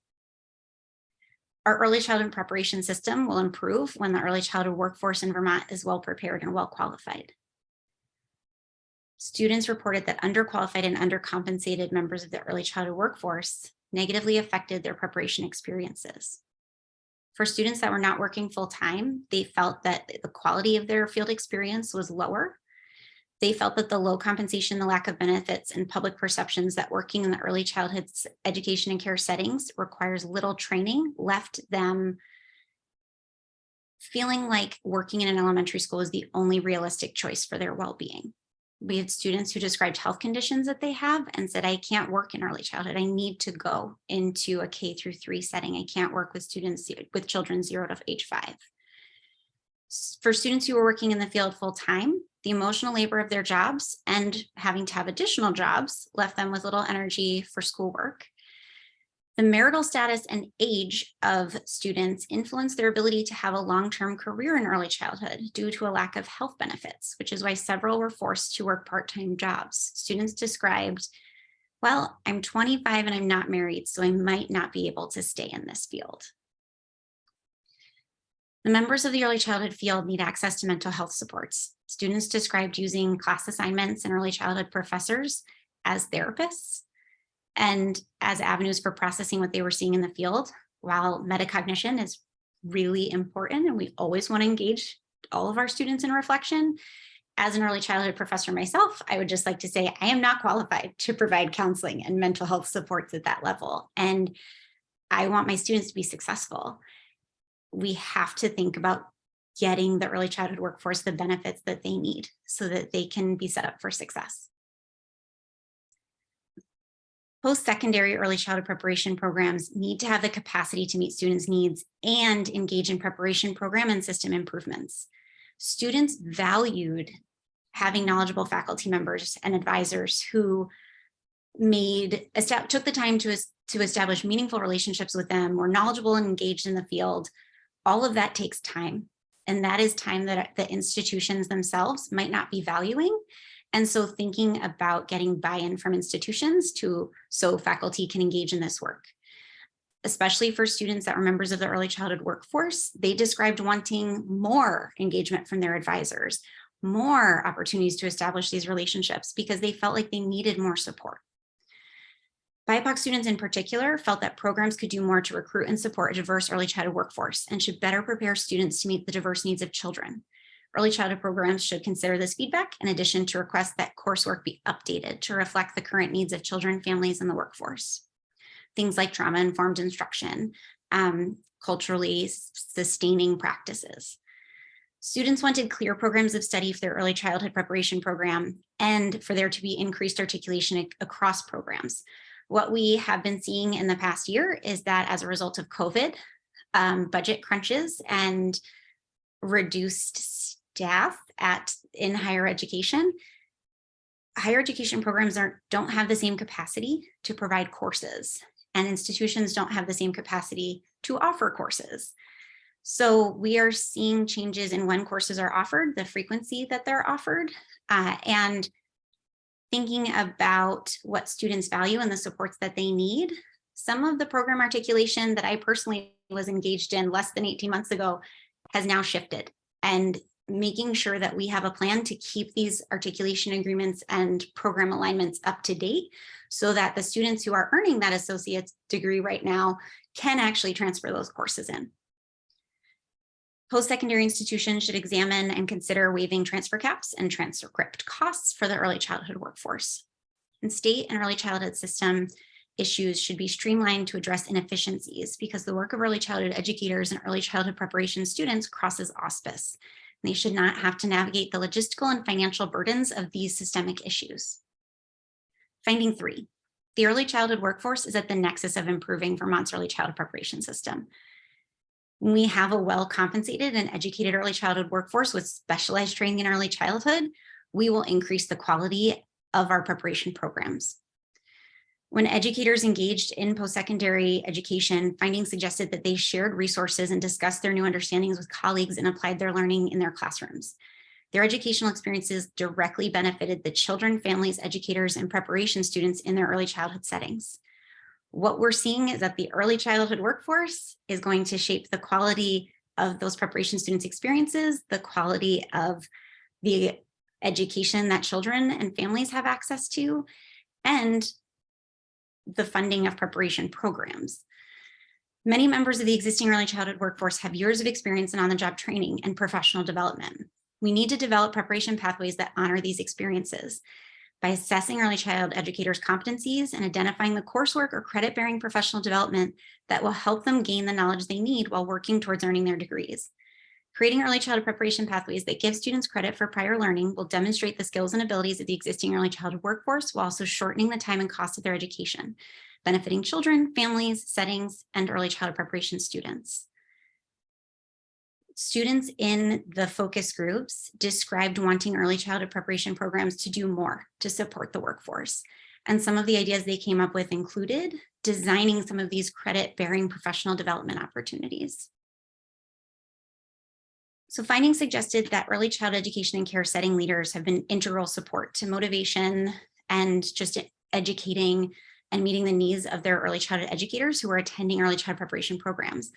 Our early childhood preparation system will improve when the early childhood workforce in Vermont is well prepared and well qualified. Students reported that underqualified and undercompensated members of the early childhood workforce negatively affected their preparation experiences. For students that were not working full-time, they felt that the quality of their field experience was lower. They felt that the low compensation, the lack of benefits, and public perceptions that working in the early childhood education and care settings requires little training left them feeling like working in an elementary school is the only realistic choice for their well-being. We had students who described health conditions that they have and said, I can't work in early childhood. I need to go into a K-3 setting. I can't work with children 0 to age 5. For students who were working in the field full-time, the emotional labor of their jobs and having to have additional jobs left them with little energy for schoolwork. The marital status and age of students influence their ability to have a long-term career in early childhood due to a lack of health benefits, which is why several were forced to work part-time jobs. Students described, well, I'm 25 and I'm not married, so I might not be able to stay in this field. The members of the early childhood field need access to mental health supports. Students described using class assignments and early childhood professors as therapists and as avenues for processing what they were seeing in the field. While metacognition is really important and we always want to engage all of our students in reflection, as an early childhood professor myself, I would just like to say I am not qualified to provide counseling and mental health supports at that level. And I want my students to be successful. We have to think about getting the early childhood workforce the benefits that they need so that they can be set up for success. Post-secondary early childhood preparation programs need to have the capacity to meet students' needs and engage in preparation program and system improvements. Students valued having knowledgeable faculty members and advisors who took the time to establish meaningful relationships with them, were knowledgeable and engaged in the field. All of that takes time. And that is time that the institutions themselves might not be valuing. And so thinking about getting buy-in from institutions so faculty can engage in this work. Especially for students that were members of the early childhood workforce, they described wanting more engagement from their advisors, more opportunities to establish these relationships because they felt like they needed more support. BIPOC students in particular felt that programs could do more to recruit and support a diverse early childhood workforce and should better prepare students to meet the diverse needs of children. Early childhood programs should consider this feedback in addition to request that coursework be updated to reflect the current needs of children, families, and the workforce. Things like trauma-informed instruction culturally sustaining practices. Students wanted clear programs of study for their early childhood preparation program and for there to be increased articulation across programs. What we have been seeing in the past year is that as a result of COVID, budget crunches and reduced staff in higher education programs don't have the same capacity to provide courses, and institutions don't have the same capacity to offer courses. So we are seeing changes in when courses are offered, the frequency that they're offered, and thinking about what students value and the supports that they need. Some of the program articulation that I personally was engaged in less than 18 months ago has now shifted, and making sure that we have a plan to keep these articulation agreements and program alignments up to date so that the students who are earning that associate's degree right now can actually transfer those courses in. Post-secondary institutions should examine and consider waiving transfer caps and transcript costs for the early childhood workforce. And state and early childhood system issues should be streamlined to address inefficiencies because the work of early childhood educators and early childhood preparation students crosses auspice. They should not have to navigate the logistical and financial burdens of these systemic issues. Finding 3, the early childhood workforce is at the nexus of improving Vermont's early childhood preparation system. When we have a well-compensated and educated early childhood workforce with specialized training in early childhood, we will increase the quality of our preparation programs. When educators engaged in post-secondary education, findings suggested that they shared resources and discussed their new understandings with colleagues and applied their learning in their classrooms. Their educational experiences directly benefited the children, families, educators, and preparation students in their early childhood settings. What we're seeing is that the early childhood workforce is going to shape the quality of those preparation students' experiences, the quality of the education that children and families have access to, and the funding of preparation programs. Many members of the existing early childhood workforce have years of experience in on-the-job training and professional development. We need to develop preparation pathways that honor these experiences. By assessing early child educators' competencies and identifying the coursework or credit-bearing professional development that will help them gain the knowledge they need while working towards earning their degrees. Creating early childhood preparation pathways that give students credit for prior learning will demonstrate the skills and abilities of the existing early childhood workforce while also shortening the time and cost of their education, benefiting children, families, settings, and early childhood preparation students. Students in the focus groups described wanting early childhood preparation programs to do more to support the workforce. And some of the ideas they came up with included designing some of these credit-bearing professional development opportunities. So findings suggested that early child education and care setting leaders have been integral support to motivation and just educating and meeting the needs of their early childhood educators who are attending early child preparation programs.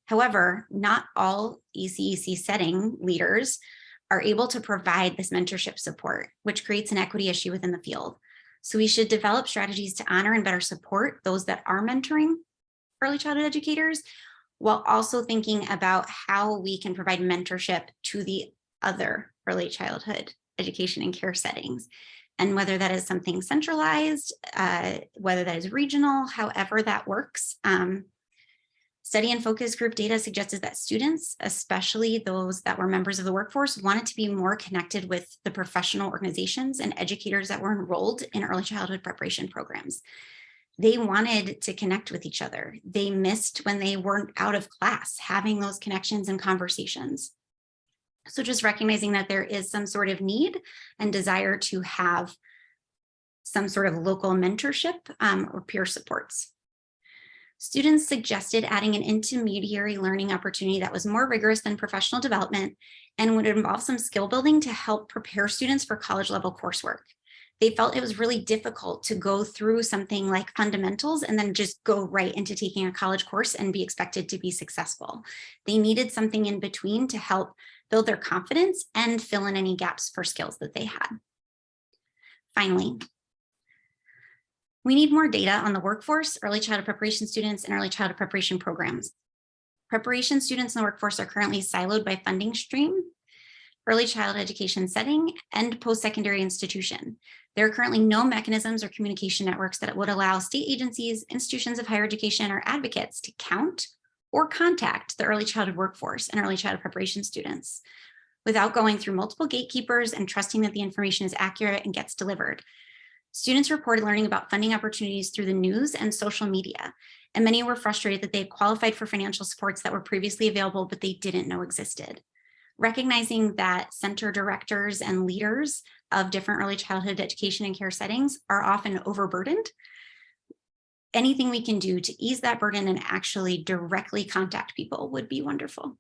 However, not all ECEC setting leaders are able to provide this mentorship support, which creates an equity issue within the field. So we should develop strategies to honor and better support those that are mentoring early childhood educators, while also thinking about how we can provide mentorship to the other early childhood education and care settings. And whether that is something centralized, whether that is regional, however that works. Study and focus group data suggested that students, especially those that were members of the workforce, wanted to be more connected with the professional organizations and educators that were enrolled in early childhood preparation programs. They wanted to connect with each other. They missed when they weren't out of class, having those connections and conversations. So just recognizing that there is some sort of need and desire to have some sort of local mentorship or peer supports. Students suggested adding an intermediary learning opportunity that was more rigorous than professional development and would involve some skill building to help prepare students for college level coursework. They felt it was really difficult to go through something like fundamentals and then just go right into taking a college course and be expected to be successful. They needed something in between to help build their confidence and fill in any gaps for skills that they had. Finally, we need more data on the workforce, early childhood preparation students, and early childhood preparation programs. Preparation students in the workforce are currently siloed by funding stream, early childhood education setting, and post-secondary institution. There are currently no mechanisms or communication networks that would allow state agencies, institutions of higher education, or advocates to count or contact the early childhood workforce and early childhood preparation students without going through multiple gatekeepers and trusting that the information is accurate and gets delivered. Students reported learning about funding opportunities through the news and social media, and many were frustrated that they had qualified for financial supports that were previously available, but they didn't know existed. Recognizing that center directors and leaders of different early childhood education and care settings are often overburdened, anything we can do to ease that burden and actually directly contact people would be wonderful.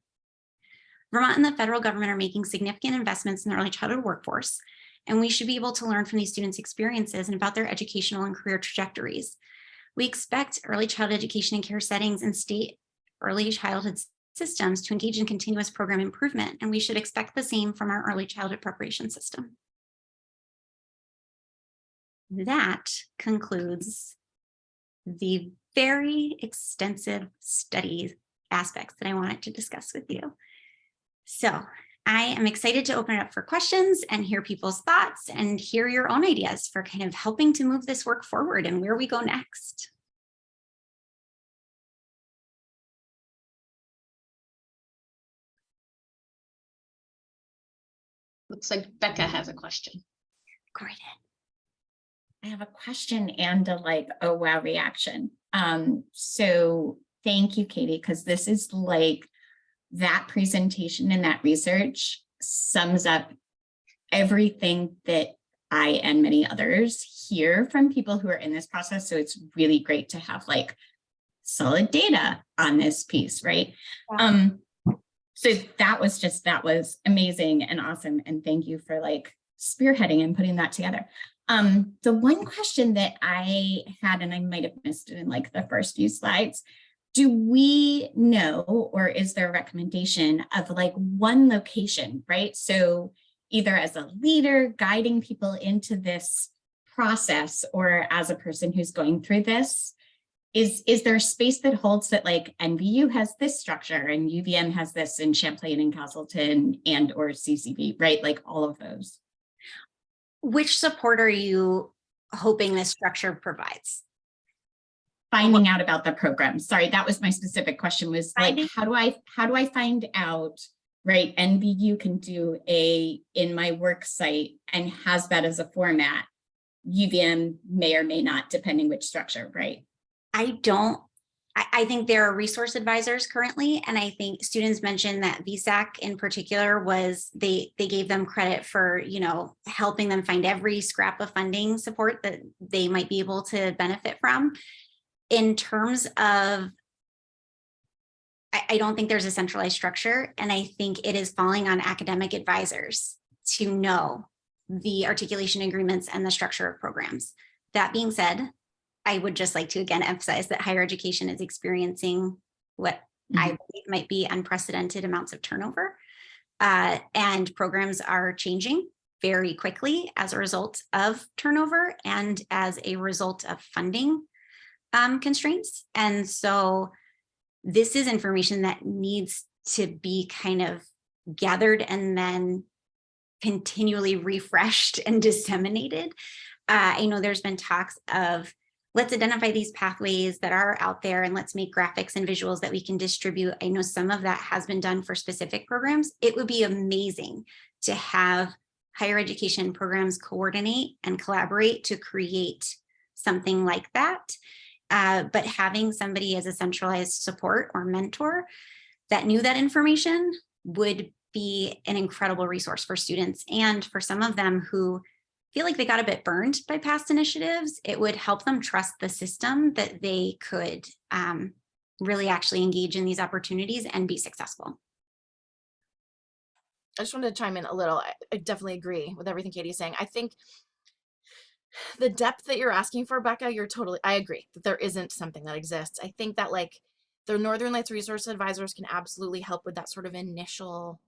Vermont and the federal government are making significant investments in the early childhood workforce, and we should be able to learn from these students' experiences and about their educational and career trajectories. We expect early childhood education and care settings and state early childhood systems to engage in continuous program improvement, and we should expect the same from our early childhood preparation system. That concludes the very extensive study aspects that I wanted to discuss with you. So I am excited to open it up for questions and hear people's thoughts and hear your own ideas for kind of helping to move this work forward and where we go next. Looks like Becca has a question. Great. I have a question and a like, oh wow reaction. So thank you, Katie, because this is like that presentation and that research sums up everything that I and many others hear from people who are in this process. So it's really great to have like solid data on this piece, right? Yeah. So that was amazing and awesome. And thank you for like spearheading and putting that together. The one question that I had, and I might have missed it in like the first few slides, do we know, or is there a recommendation of like one location, right? So either as a leader guiding people into this process or as a person who's going through this, is there a space that holds that like NVU has this structure and UVM has this in Champlain and Castleton and or CCV, right? Like all of those. Which support are you hoping this structure provides? Finding out about the program. Sorry, that was my specific question was like, Finding- how do I find out, right? NVU can do a in my work site and has that as a format. UVM may or may not, depending which structure, right? I think there are resource advisors currently, and I think students mentioned that VSAC in particular was, they gave them credit for, you know, helping them find every scrap of funding support that they might be able to benefit from. In terms of, I don't think there's a centralized structure, and I think it is falling on academic advisors to know the articulation agreements and the structure of programs. That being said, I would just like to again emphasize that higher education is experiencing what I believe might be unprecedented amounts of turnover, and programs are changing very quickly as a result of turnover and as a result of funding constraints. And so this is information that needs to be kind of gathered and then continually refreshed and disseminated. I know there's been talks of, let's identify these pathways that are out there and let's make graphics and visuals that we can distribute. I know some of that has been done for specific programs. It would be amazing to have higher education programs coordinate and collaborate to create something like that. But having somebody as a centralized support or mentor that knew that information would be an incredible resource for students. And for some of them who feel like they got a bit burned by past initiatives, it would help them trust the system that they could really actually engage in these opportunities and be successful. I just wanted to chime in a little. I definitely agree with everything Katie's saying. I think the depth that you're asking for, Becca, I agree that there isn't something that exists. I think that like the Northern Lights Resource Advisors can absolutely help with that sort of initial,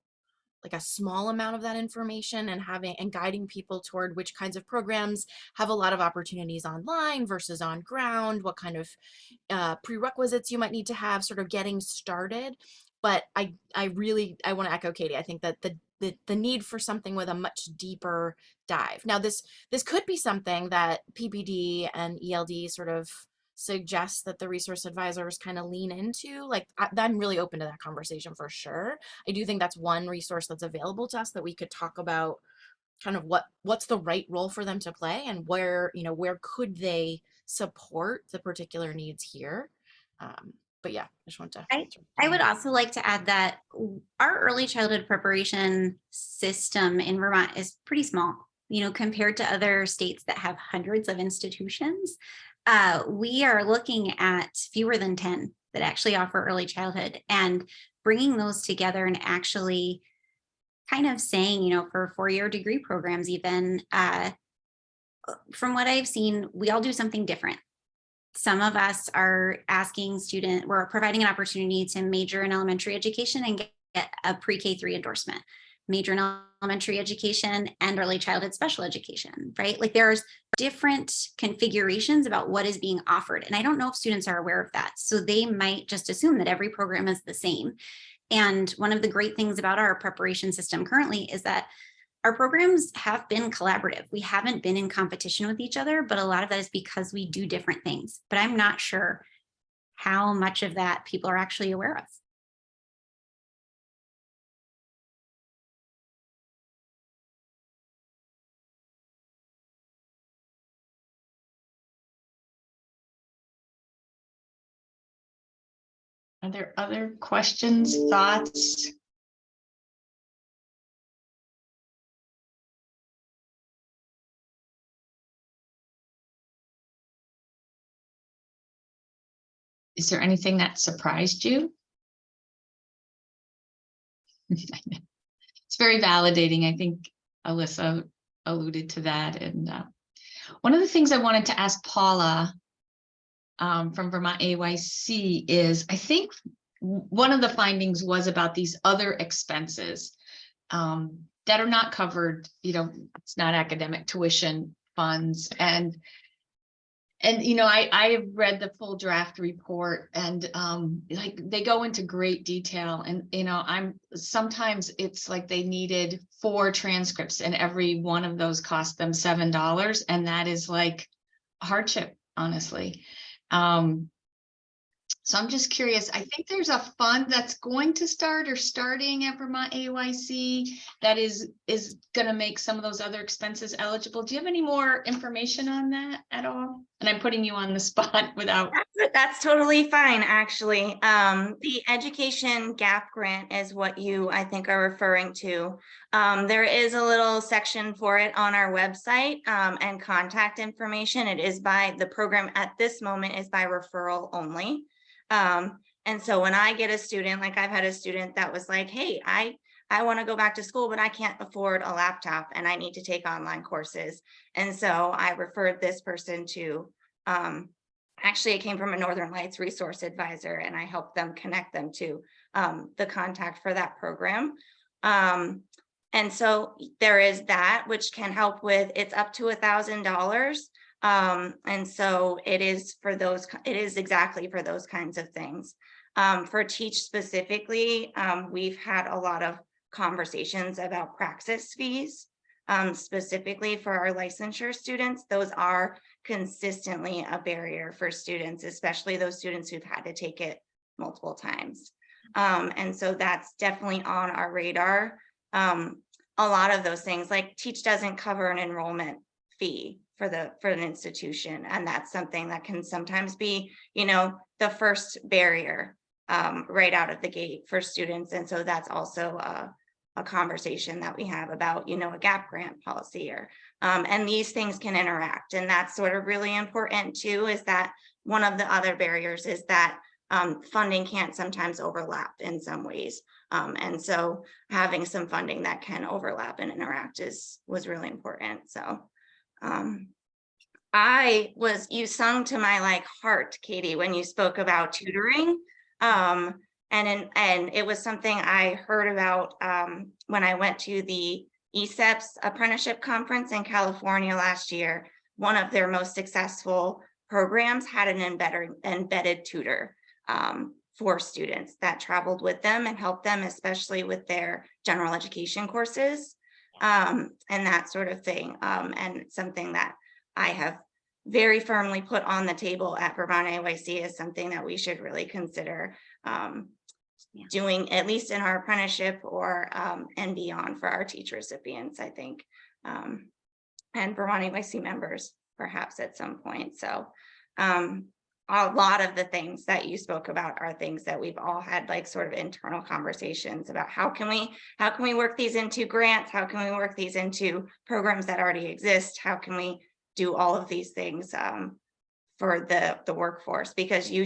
like a small amount of that information and guiding people toward which kinds of programs have a lot of opportunities online versus on ground, what kind of prerequisites you might need to have sort of getting started. But I want to echo Katie. I think that the need for something with a much deeper dive. Now, this could be something that PPD and ELD sort of suggest that the resource advisors kind of lean into, like I'm really open to that conversation for sure. I do think that's one resource that's available to us that we could talk about kind of what's the right role for them to play and where, you know, where could they support the particular needs here. But yeah, I just want to. I would also like to add that our early childhood preparation system in Vermont is pretty small, you know, compared to other states that have hundreds of institutions. We are looking at fewer than 10 that actually offer early childhood, and bringing those together and actually kind of saying, you know, for four-year degree programs, even from what I've seen, we all do something different. Some of us are we're providing an opportunity to major in elementary education and get a pre-K 3 endorsement, major in elementary education and early childhood special education, right? Like there's different configurations about what is being offered. And I don't know if students are aware of that. So they might just assume that every program is the same. And one of the great things about our preparation system currently is that our programs have been collaborative. We haven't been in competition with each other, but a lot of that is because we do different things. But I'm not sure how much of that people are actually aware of. Are there other questions, thoughts? Is there anything that surprised you? It's very validating. I think Alyssa alluded to that. And one of the things I wanted to ask Paula from Vermont AYC is, I think one of the findings was about these other expenses that are not covered, you know, it's not academic tuition funds. And you know, I have read the full draft report, and like they go into great detail, and you know, sometimes it's like they needed 4 transcripts and every one of those cost them $7, and that is like a hardship, honestly. So I'm just curious, I think there's a fund that's going to start or starting at Vermont AYC that is going to make some of those other expenses eligible. Do you have any more information on that at all? And I'm putting you on the spot without. That's totally fine, actually. The education gap grant is what you, I think, are referring to. There is a little section for it on our website and contact information. It is by the program at this moment is by referral only. And so when I get a student, like I've had a student that was like, hey, I want to go back to school, but I can't afford a laptop and I need to take online courses. And so I referred this person to, actually it came from a Northern Lights resource advisor, and I helped them connect them to the contact for that program. And so there is that, which can help with, it's up to $1,000. And so it is exactly for those kinds of things. For Teach specifically, we've had a lot of conversations about praxis fees, specifically for our licensure students. Those are consistently a barrier for students, especially those students who've had to take it multiple times. And so that's definitely on our radar. A lot of those things, like Teach doesn't cover an enrollment fee for an institution, and that's something that can sometimes be, you know, the first barrier right out of the gate for students. And so that's also a conversation that we have about, you know, a gap grant policy, or and these things can interact. And that's sort of really important too, is that one of the other barriers is that funding can't sometimes overlap in some ways. And so having some funding that can overlap and interact was really important. So you sung to my like heart, Katie, when you spoke about tutoring. And it was something I heard about when I went to the ESEPS apprenticeship conference in California last year. One of their most successful programs had an embedded tutor for students that traveled with them and helped them, especially with their general education courses and that sort of thing. And something that I have very firmly put on the table at Vermont AYC as something that we should really consider doing, at least in our apprenticeship or and beyond for our teach recipients, I think, and Vermont AYC members perhaps at some point. So a lot of the things that you spoke about are things that we've all had like sort of internal conversations about how can we work these into grants? How can we work these into programs that already exist? How can we do all of these things for the workforce? Because you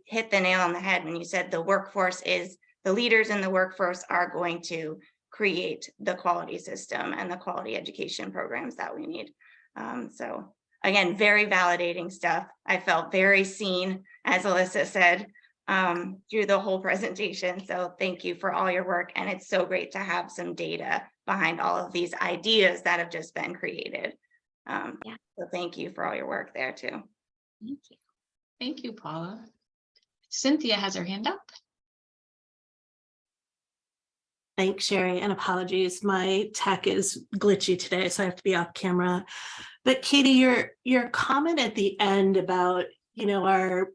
hit the nail on the head when you said the workforce is, the leaders in the workforce are going to create the quality system and the quality education programs that we need. So again, very validating stuff. I felt very seen, as Alyssa said, through the whole presentation. So thank you for all your work. And it's so great to have some data behind all of these ideas that have just been created. So thank you for all your work there too. Thank you. Thank you, Paula. Cynthia has her hand up. Thanks, Sherry, and apologies. My tech is glitchy today, so I have to be off camera. But Katie, your comment at the end about, our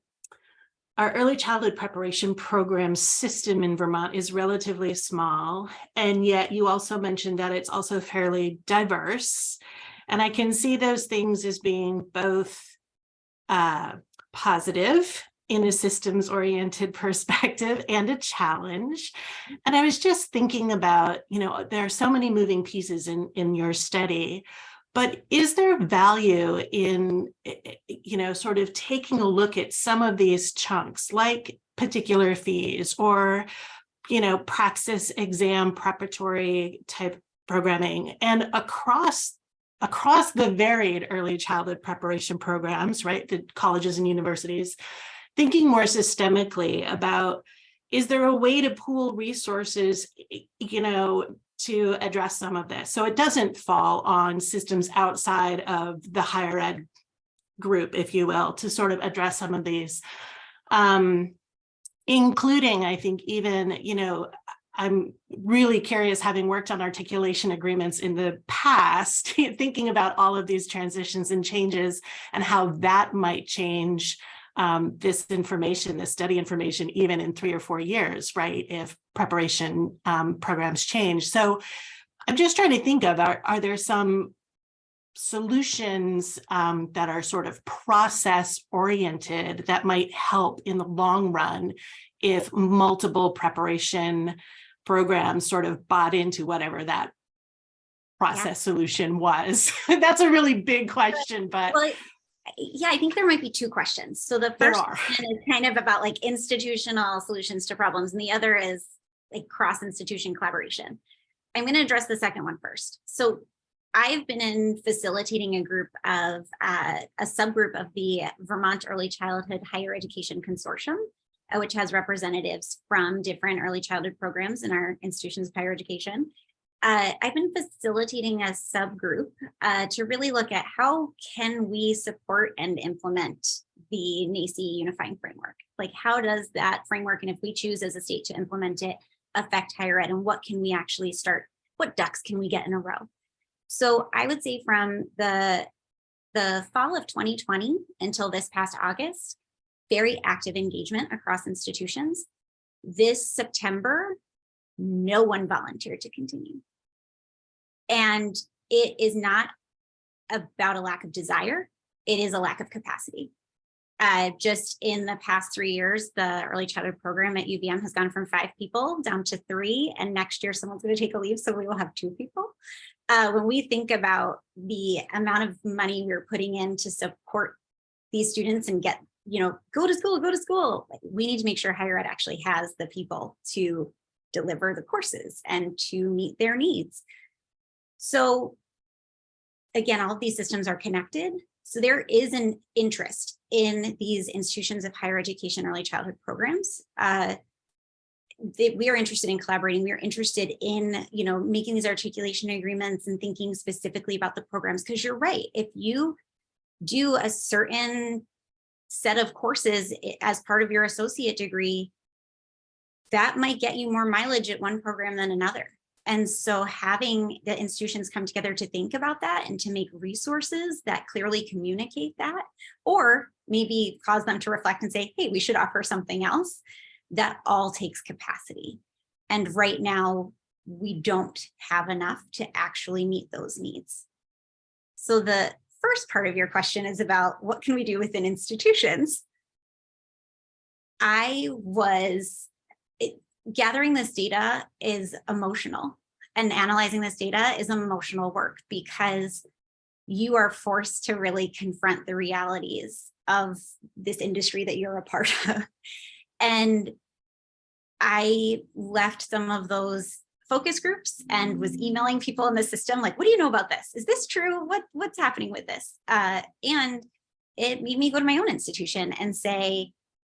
early childhood preparation program system in Vermont is relatively small, and yet you also mentioned that it's also fairly diverse. And I can see those things as being both positive in a systems-oriented perspective and a challenge. And I was just thinking about, there are so many moving pieces in your study, but is there value in, sort of taking a look at some of these chunks, like particular fees or, praxis exam preparatory type programming, and across the varied early childhood preparation programs, right, the colleges and universities, thinking more systemically about, is there a way to pool resources, to address some of this? So it doesn't fall on systems outside of the higher ed group, if you will, to sort of address some of these, including, I think, even, I'm really curious, having worked on articulation agreements in the past, thinking about all of these transitions and changes and how that might change this information, this study information, even in 3 or 4 years, right? If preparation programs change. So I'm just trying to think of, are there some solutions that are sort of process oriented that might help in the long run if multiple preparation programs sort of bought into whatever that process solution was? That's a really big question, but well, yeah, I think there might be 2 questions. So the first question is kind of about like institutional solutions to problems, and the other is like cross-institution collaboration. I'm going to address the second one first. So I've been in facilitating a group of a subgroup of the Vermont Early Childhood Higher Education Consortium, which has representatives from different early childhood programs in our institutions of higher education. I've been facilitating a subgroup to really look at how can we support and implement the NAEYC unifying framework? Like, how does that framework, and if we choose as a state to implement it, affect higher ed, and what can we actually start, what ducks can we get in a row? So I would say from the fall of 2020 until this past August, very active engagement across institutions. This September, no one volunteered to continue. And it is not about a lack of desire, it is a lack of capacity. Just in the past 3 years, the early childhood program at UVM has gone from 5 people down to 3, and next year someone's going to take a leave, so we will have 2 people. When we think about the amount of money we're putting in to support these students and get, go to school, we need to make sure higher ed actually has the people to deliver the courses and to meet their needs. So again, all of these systems are connected. So there is an interest in these institutions of higher education, early childhood programs. We are interested in collaborating. We are interested in, making these articulation agreements and thinking specifically about the programs. Because you're right, if you do a certain set of courses as part of your associate degree, that might get you more mileage at one program than another. And so having the institutions come together to think about that and to make resources that clearly communicate that, or maybe cause them to reflect and say, hey, we should offer something else, that all takes capacity. And right now, we don't have enough to actually meet those needs. So the first part of your question is about what can we do within institutions? Gathering this data is emotional, and analyzing this data is emotional work, because you are forced to really confront the realities of this industry that you're a part of. And I left some of those focus groups and was emailing people in the system like, what do you know about this? Is this true? What's happening with this? And it made me go to my own institution and say,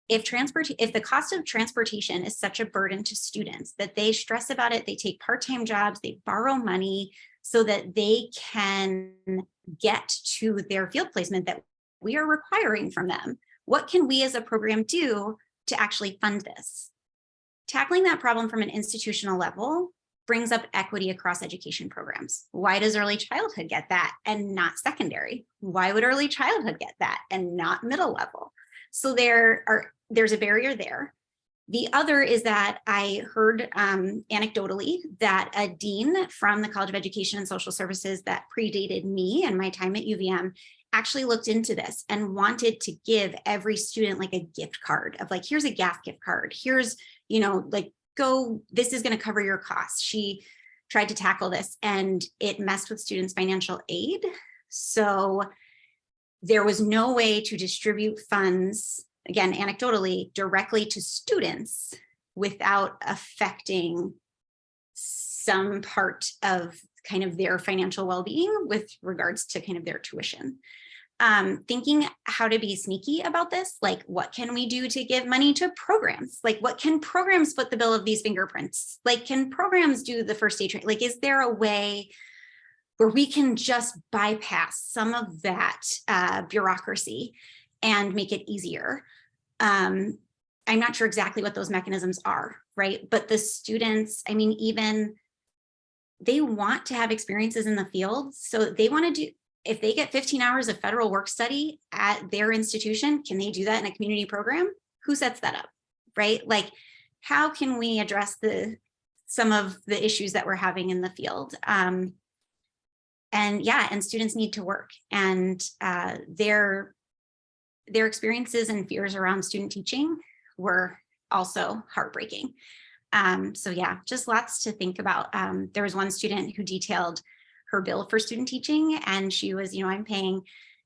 if the cost of transportation is such a burden to students that they stress about it, they take part-time jobs, they borrow money so that they can get to their field placement that we are requiring from them, what can we as a program do to actually fund this? Tackling that problem from an institutional level brings up equity across education programs. Why does early childhood get that and not secondary? Why would early childhood get that and not middle level? So there's a barrier there. The other is that I heard anecdotally that a dean from the College of Education and Social Services that predated me and my time at UVM actually looked into this and wanted to give every student like a gift card of like, here's a GAF gift card. Here's, like, go, this is going to cover your costs. She tried to tackle this and it messed with students' financial aid. So there was no way to distribute funds, again, anecdotally, directly to students without affecting some part of kind of their financial well-being with regards to kind of their tuition. Thinking how to be sneaky about this, like what can we do to give money to programs? Like what can programs foot the bill of these fingerprints? Like can programs do the first aid training? Like is there a way where we can just bypass some of that bureaucracy and make it easier? I'm not sure exactly what those mechanisms are, right? But the students, I mean, even they want to have experiences in the field. So they want to do, if they get 15 hours of federal work study at their institution, can they do that in a community program? Who sets that up, right? Like, how can we address some of the issues that we're having in the field? And students need to work, and their experiences and fears around student teaching were also heartbreaking. So yeah, just lots to think about. There was one student who detailed her bill for student teaching, and she was, I'm paying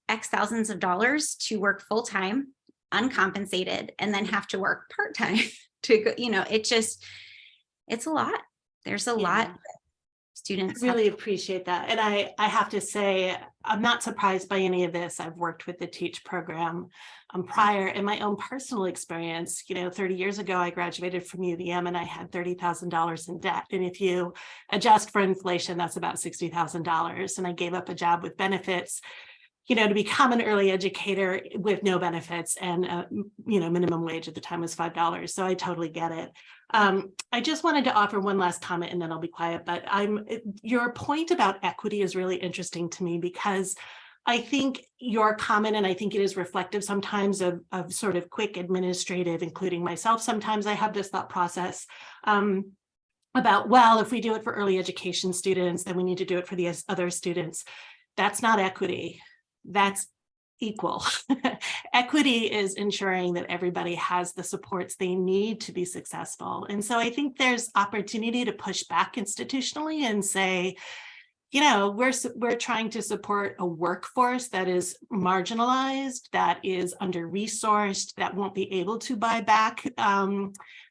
X thousands of dollars to work full-time, uncompensated, and then have to work part-time to go, it's a lot. There's a lot. Students I really appreciate that. And I have to say, I'm not surprised by any of this. I've worked with the TEACH program prior. In my own personal experience, 30 years ago, I graduated from UVM and I had $30,000 in debt. And if you adjust for inflation, that's about $60,000. And I gave up a job with benefits, to become an early educator with no benefits, and minimum wage at the time was $5. So I totally get it. I just wanted to offer one last comment and then I'll be quiet, but your point about equity is really interesting to me, because I think your comment, and I think it is reflective sometimes of sort of quick administrative, including myself. Sometimes I have this thought process about, well, if we do it for early education students, then we need to do it for the other students. That's not equity. That's equal. Equity is ensuring that everybody has the supports they need to be successful. And so I think there's opportunity to push back institutionally and say, we're trying to support a workforce that is marginalized, that is under-resourced, that won't be able to buy back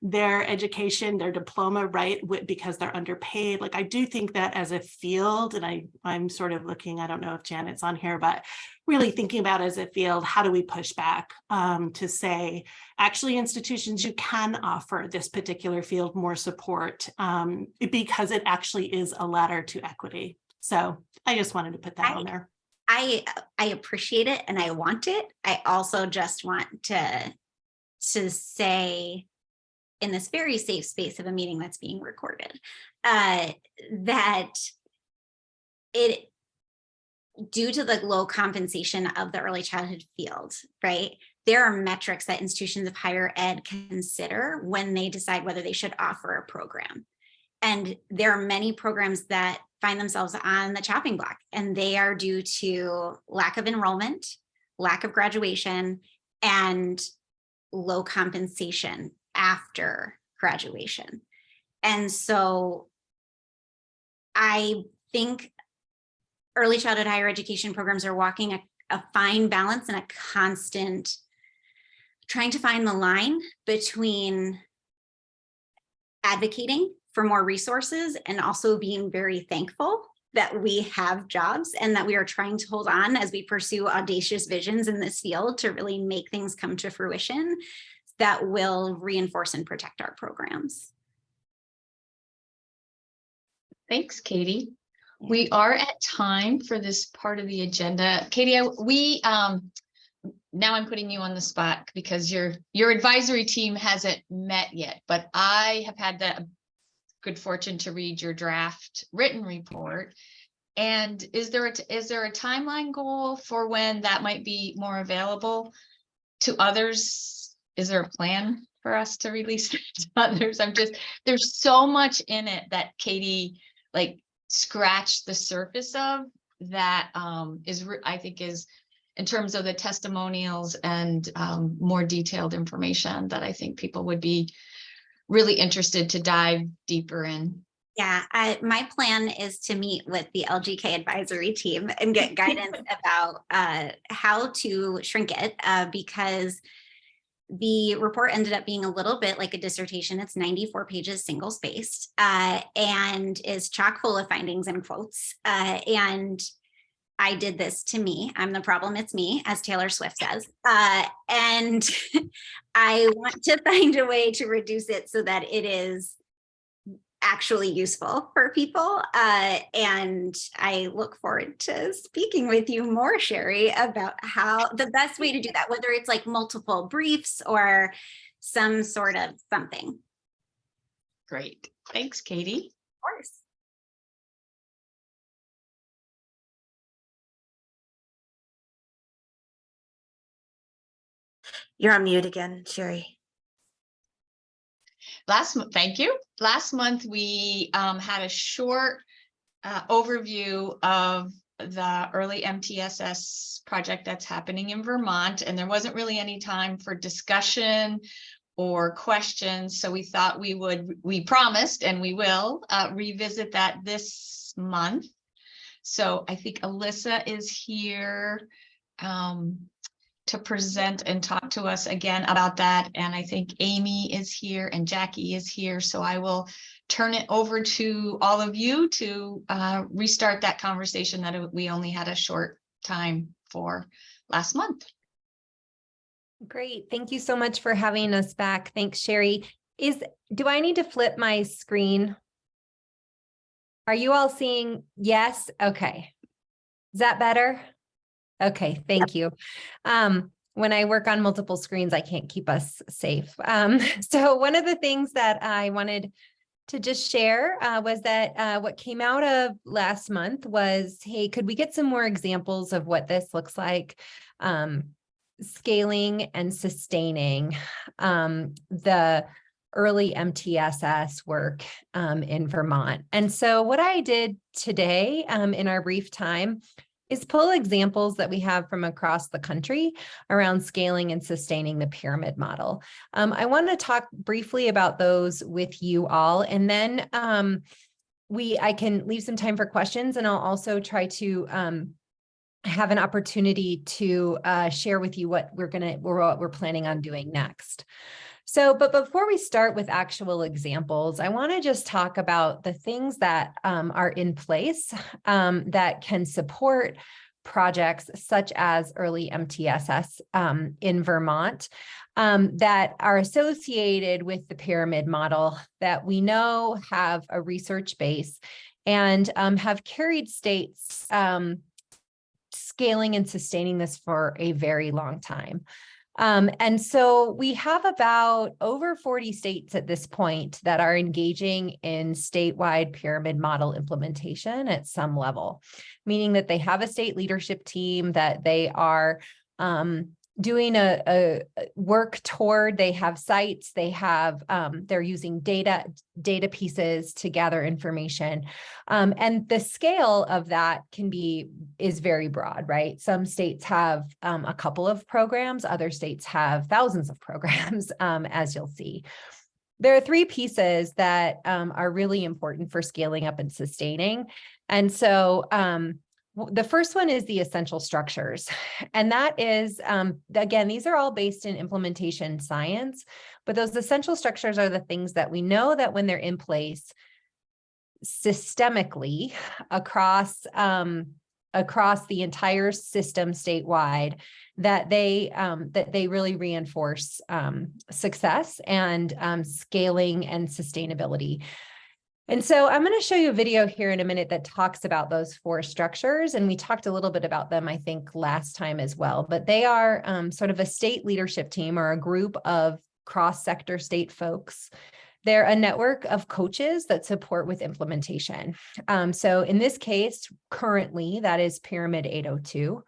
their education, their diploma, right, because they're underpaid. Like, I do think that as a field, and I'm sort of looking, I don't know if Janet's on here, but really thinking about as a field, how do we push back to say, actually, institutions, you can offer this particular field more support because it actually is a ladder to equity. So I just wanted to put that on there. I appreciate it and I want it. I also just want to say in this very safe space of a meeting that's being recorded, that it, due to the low compensation of the early childhood field, right? There are metrics that institutions of higher ed consider when they decide whether they should offer a program. And there are many programs that find themselves on the chopping block, and they are due to lack of enrollment, lack of graduation, and low compensation after graduation. And so I think early childhood higher education programs are walking a fine balance and a constant trying to find the line between advocating for more resources and also being very thankful that we have jobs and that we are trying to hold on as we pursue audacious visions in this field to really make things come to fruition that will reinforce and protect our programs. Thanks, Katie. We are at time for this part of the agenda. Katie, now I'm putting you on the spot because your advisory team hasn't met yet, but I have had the good fortune to read your draft written report. And is there a timeline goal for when that might be more available to others? Is there a plan for us to release it to others? There's so much in it that Katie scratched the surface of that I think is in terms of the testimonials and more detailed information that I think people would be really interested to dive deeper in. Yeah, my plan is to meet with the LGK advisory team and get guidance about how to shrink it because the report ended up being a little bit like a dissertation. It's 94 pages, single spaced, and is chock full of findings and quotes. And I did this to me. I'm the problem, it's me, as Taylor Swift says. And I want to find a way to reduce it so that it is actually useful for people. And I look forward to speaking with you more, Sherry, about how the best way to do that, whether it's like multiple briefs or some sort of something. Great. Thanks, Katie. Of course. You're on mute again, Sherry. Thank you. Last month, we had a short overview of the early MTSS project that's happening in Vermont, and there wasn't really any time for discussion or questions. So we thought we promised, and we will revisit that this month. So I think Alyssa is here to present and talk to us again about that. And I think Amy is here and Jackie is here. So I will turn it over to all of you to restart that conversation that we only had a short time for last month. Great. Thank you so much for having us back. Thanks, Sherry. Do I need to flip my screen? Are you all seeing? Yes. Okay. Is that better? Okay, thank you. When I work on multiple screens, I can't keep us safe. So one of the things that I wanted to just share was that what came out of last month was, hey, could we get some more examples of what this looks like? Scaling and sustaining the early MTSS work in Vermont. And so what I did today in our brief time is pull examples that we have from across the country around scaling and sustaining the pyramid model. I want to talk briefly about those with you all, and then I can leave some time for questions, and I'll also try to have an opportunity to share with you what we're planning on doing next. So, but before we start with actual examples, I want to just talk about the things that are in place that can support projects such as early MTSS in Vermont that are associated with the pyramid model that we know have a research base and have carried states scaling and sustaining this for a very long time. And so we have about over 40 states at this point that are engaging in statewide pyramid model implementation at some level, meaning that they have a state leadership team that they are doing a work toward. They have sites, they have, they're using data pieces to gather information. And the scale of that is very broad, right? Some states have a couple of programs, other states have thousands of programs, as you'll see. There are three pieces that are really important for scaling up and sustaining. And so the first one is the essential structures. And that is, again, these are all based in implementation science, but those essential structures are the things that we know that when they're in place systemically across the entire system statewide, that they really reinforce success and scaling and sustainability. And so I'm going to show you a video here in a minute that talks about those four structures. And we talked a little bit about them, I think, last time as well. But they are sort of a state leadership team or a group of cross-sector state folks. They're a network of coaches that support with implementation. So in this case, currently, that is Pyramid 802.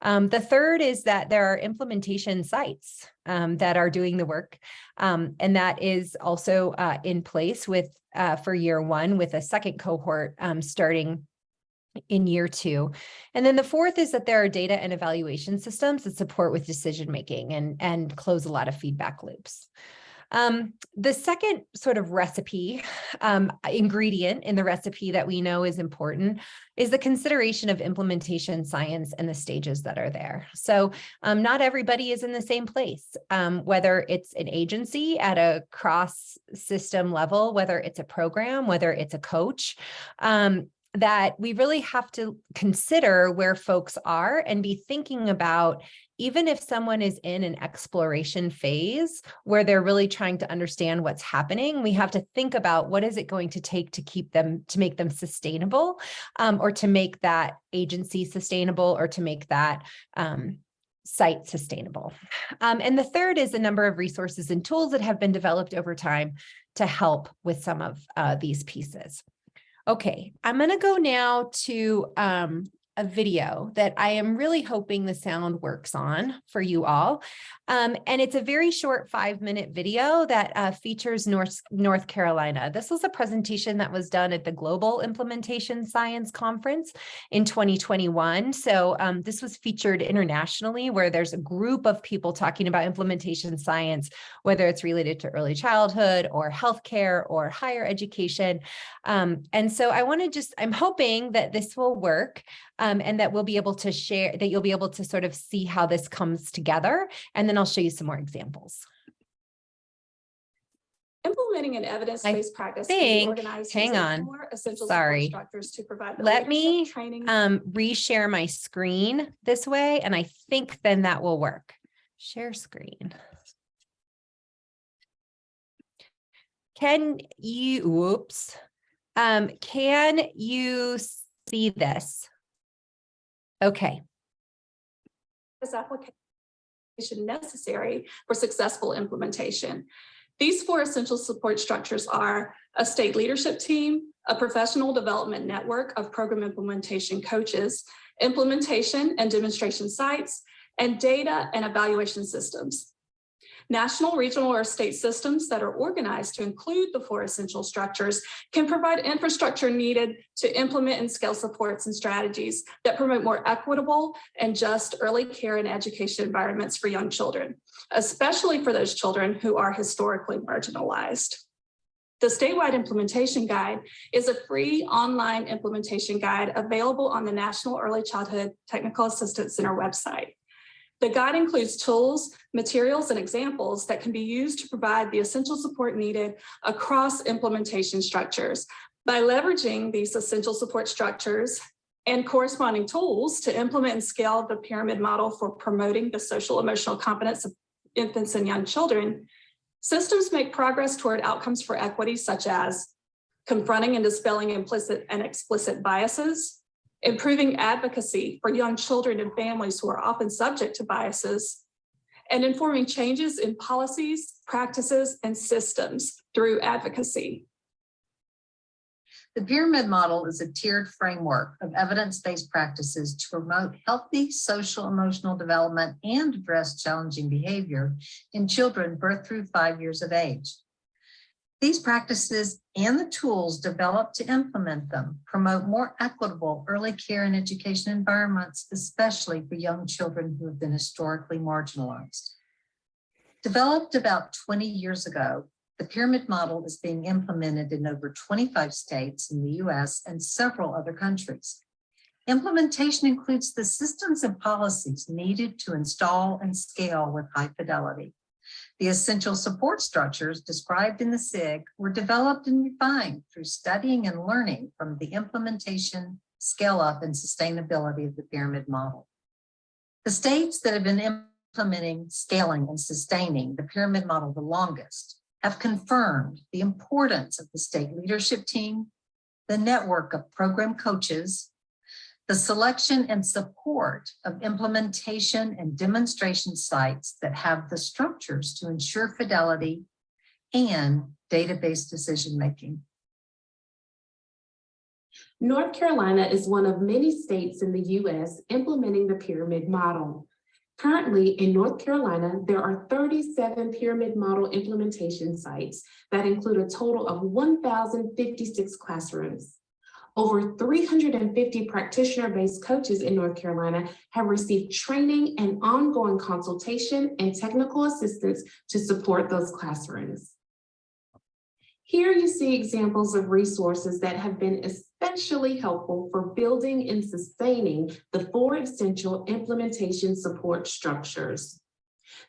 The third is that there are implementation sites that are doing the work. And that is also in place with for year one with a second cohort starting in year two. And then the fourth is that there are data and evaluation systems that support with decision-making and close a lot of feedback loops. The second sort of recipe, ingredient in the recipe that we know is important is the consideration of implementation science and the stages that are there. So not everybody is in the same place, whether it's an agency at a cross system level, whether it's a program, whether it's a coach, that we really have to consider where folks are and be thinking about, even if someone is in an exploration phase where they're really trying to understand what's happening, we have to think about what is it going to take to make them sustainable, or to make that agency sustainable, or to make that site sustainable. And the third is a number of resources and tools that have been developed over time to help with some of these pieces. Okay, I'm going to go now to a video that I am really hoping the sound works on for you all. And it's a very short 5-minute video that features North Carolina. This was a presentation that was done at the Global Implementation Science Conference in 2021. So this was featured internationally, where there's a group of people talking about implementation science, whether it's related to early childhood or healthcare or higher education. And so I'm hoping that this will work. And that we'll be able to share, that you'll be able to sort of see how this comes together. And then I'll show you some more examples. Implementing an evidence-based practice can be organized hang into on. 4 essential Sorry. support structures to provide the Let me leadership, training. reshare my screen this way, and I think then that will work. Share screen. Can you see this? Okay. This application necessary for successful implementation. These 4 essential support structures are a state leadership team, a professional development network of program implementation coaches, implementation and demonstration sites, and data and evaluation systems. National, regional, or state systems that are organized to include the 4 essential structures can provide infrastructure needed to implement and scale supports and strategies that promote more equitable and just early care and education environments for young children, especially for those children who are historically marginalized. The Statewide Implementation Guide is a free online implementation guide available on the National Early Childhood Technical Assistance Center website. The guide includes tools, materials, and examples that can be used to provide the essential support needed across implementation structures. By leveraging these essential support structures and corresponding tools to implement and scale the pyramid model for promoting the social emotional competence of infants and young children, systems make progress toward outcomes for equity, such as confronting and dispelling implicit and explicit biases, improving advocacy for young children and families who are often subject to biases, and informing changes in policies, practices, and systems through advocacy. The pyramid model is a tiered framework of evidence-based practices to promote healthy social emotional development and address challenging behavior in children birth through 5 years of age. These practices and the tools developed to implement them promote more equitable early care and education environments, especially for young children who have been historically marginalized. Developed about 20 years ago, the pyramid model is being implemented in over 25 states in the US and several other countries. Implementation includes the systems and policies needed to install and scale with high fidelity. The essential support structures described in the SIG were developed and refined through studying and learning from the implementation, scale up, and sustainability of the pyramid model. The states that have been implementing, scaling, and sustaining the pyramid model the longest have confirmed the importance of the state leadership team, the network of program coaches, the selection and support of implementation and demonstration sites that have the structures to ensure fidelity and database decision-making. North Carolina is one of many states in the U.S. implementing the pyramid model. Currently, in North Carolina, there are 37 pyramid model implementation sites that include a total of 1,056 classrooms. Over 350 practitioner-based coaches in North Carolina have received training and ongoing consultation and technical assistance to support those classrooms. Here you see examples of resources that have been especially helpful for building and sustaining the 4 essential implementation support structures.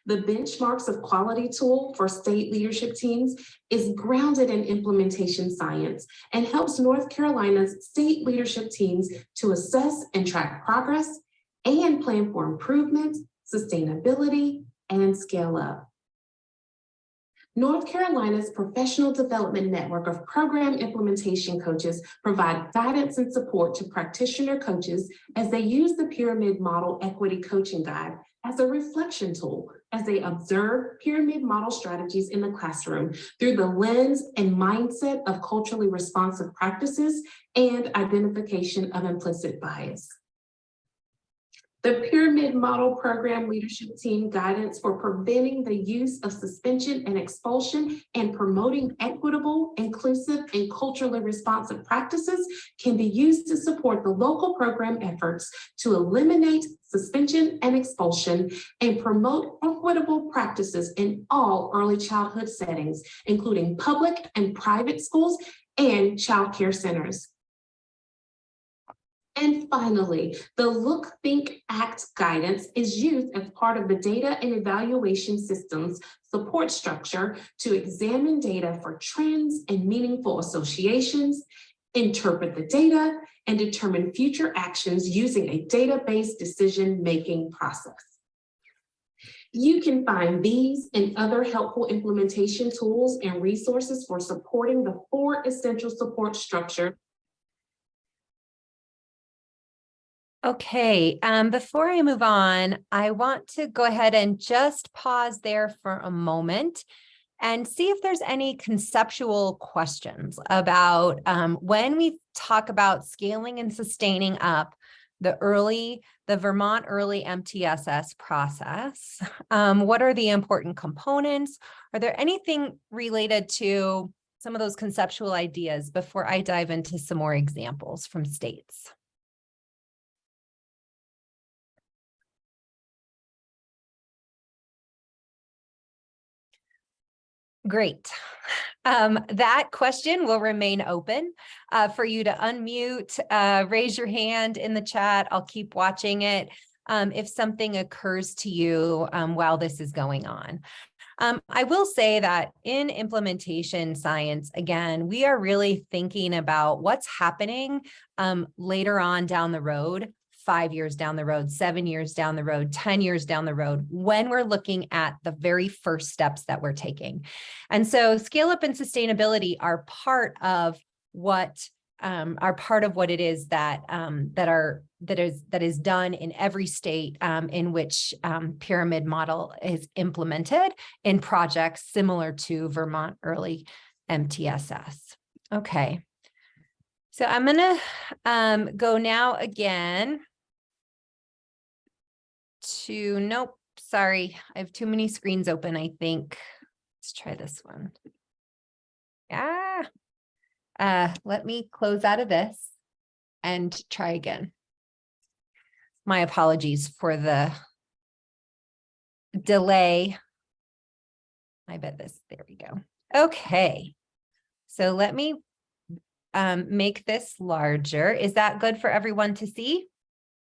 The Benchmarks of Quality tool for state leadership teams is grounded in implementation science and helps North Carolina's state leadership teams to assess and track progress and plan for improvement, sustainability, and scale up. North Carolina's professional development network of program implementation coaches provide guidance and support to practitioner coaches as they use the pyramid model equity coaching guide as a reflection tool as they observe pyramid model strategies in the classroom through the lens and mindset of culturally responsive practices and identification of implicit bias. The Pyramid Model Program Leadership Team guidance for preventing the use of suspension and expulsion and promoting equitable, inclusive, and culturally responsive practices can be used to support the local program efforts to eliminate suspension and expulsion and promote equitable practices in all early childhood settings, including public and private schools and child care centers. And finally, the Look, Think, Act guidance is used as part of the data and evaluation systems support structure to examine data for trends and meaningful associations, interpret the data, and determine future actions using a data-based decision-making process. You can find these and other helpful implementation tools and resources for supporting the 4 essential support structures. Okay, before I move on, I want to go ahead and just pause there for a moment and see if there's any conceptual questions about when we talk about scaling and sustaining up the Vermont Early MTSS process. What are the important components? Are there anything related to some of those conceptual ideas before I dive into some more examples from states? Great. That question will remain open for you to unmute, raise your hand in the chat. I'll keep watching it if something occurs to you while this is going on. I will say that in implementation science, again, we are really thinking about what's happening later on down the road, 5 years down the road, 7 years down the road, 10 years down the road, when we're looking at the very first steps that we're taking. And so scale up and sustainability are part of what are part of what it is that that is done in every state in which pyramid model is implemented in projects similar to Vermont Early MTSS. Okay. So I'm gonna go now again to, nope, sorry, I have too many screens open, I think. Let's try this one. Yeah. Let me close out of this and try again. My apologies for the delay. I bet this, there we go. Okay. So let me make this larger. Is that good for everyone to see?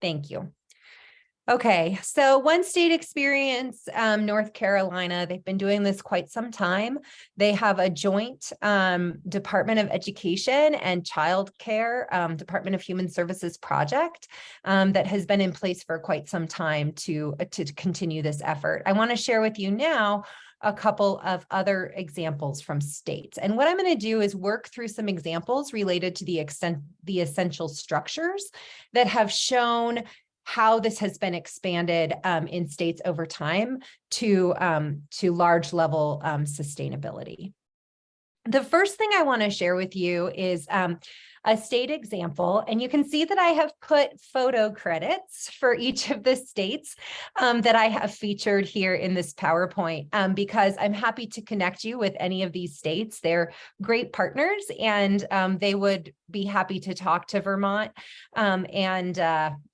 Thank you. Okay, so one state experience, North Carolina, they've been doing this quite some time. They have a joint Department of Education and Child Care, Department of Human Services project that has been in place for quite some time to continue this effort. I want to share with you now a couple of other examples from states. And what I'm going to do is work through some examples related to the essential structures that have shown how this has been expanded in states over time to large level sustainability. The first thing I want to share with you is a state example, and you can see that I have put photo credits for each of the states that I have featured here in this PowerPoint because I'm happy to connect you with any of these states. They're great partners, and they would be happy to talk to Vermont and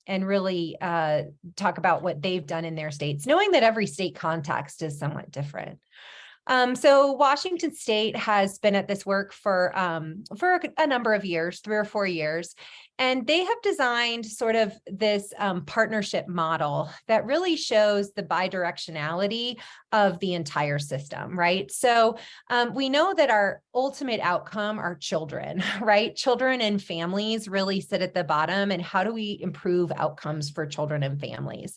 really talk about what they've done in their states, knowing that every state context is somewhat different. So Washington State has been at this work for a number of years, 3 or 4 years, and they have designed sort of this partnership model that really shows the bidirectionality of the entire system, right? So we know that our ultimate outcome are children, right? Children and families really sit at the bottom, and how do we improve outcomes for children and families?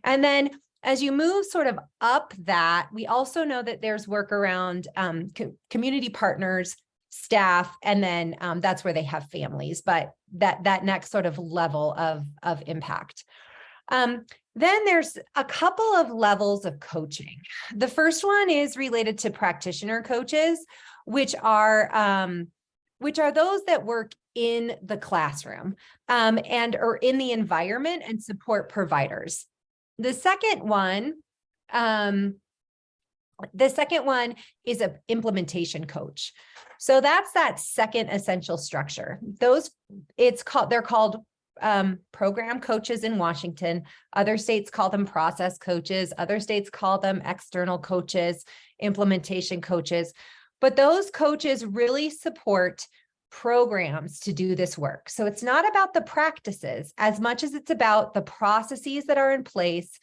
And then as you move sort of up that, we also know that there's work around community partners, staff, and then that's where they have families, but that next sort of level of impact. Then there's a couple of levels of coaching. The first one is related to practitioner coaches, which are those that work in the classroom and or in the environment and support providers. The second one is an implementation coach. So that's that second essential structure. They're called program coaches in Washington. Other states call them process coaches. Other states call them external coaches, implementation coaches. But those coaches really support programs to do this work. So it's not about the practices as much as it's about the processes that are in place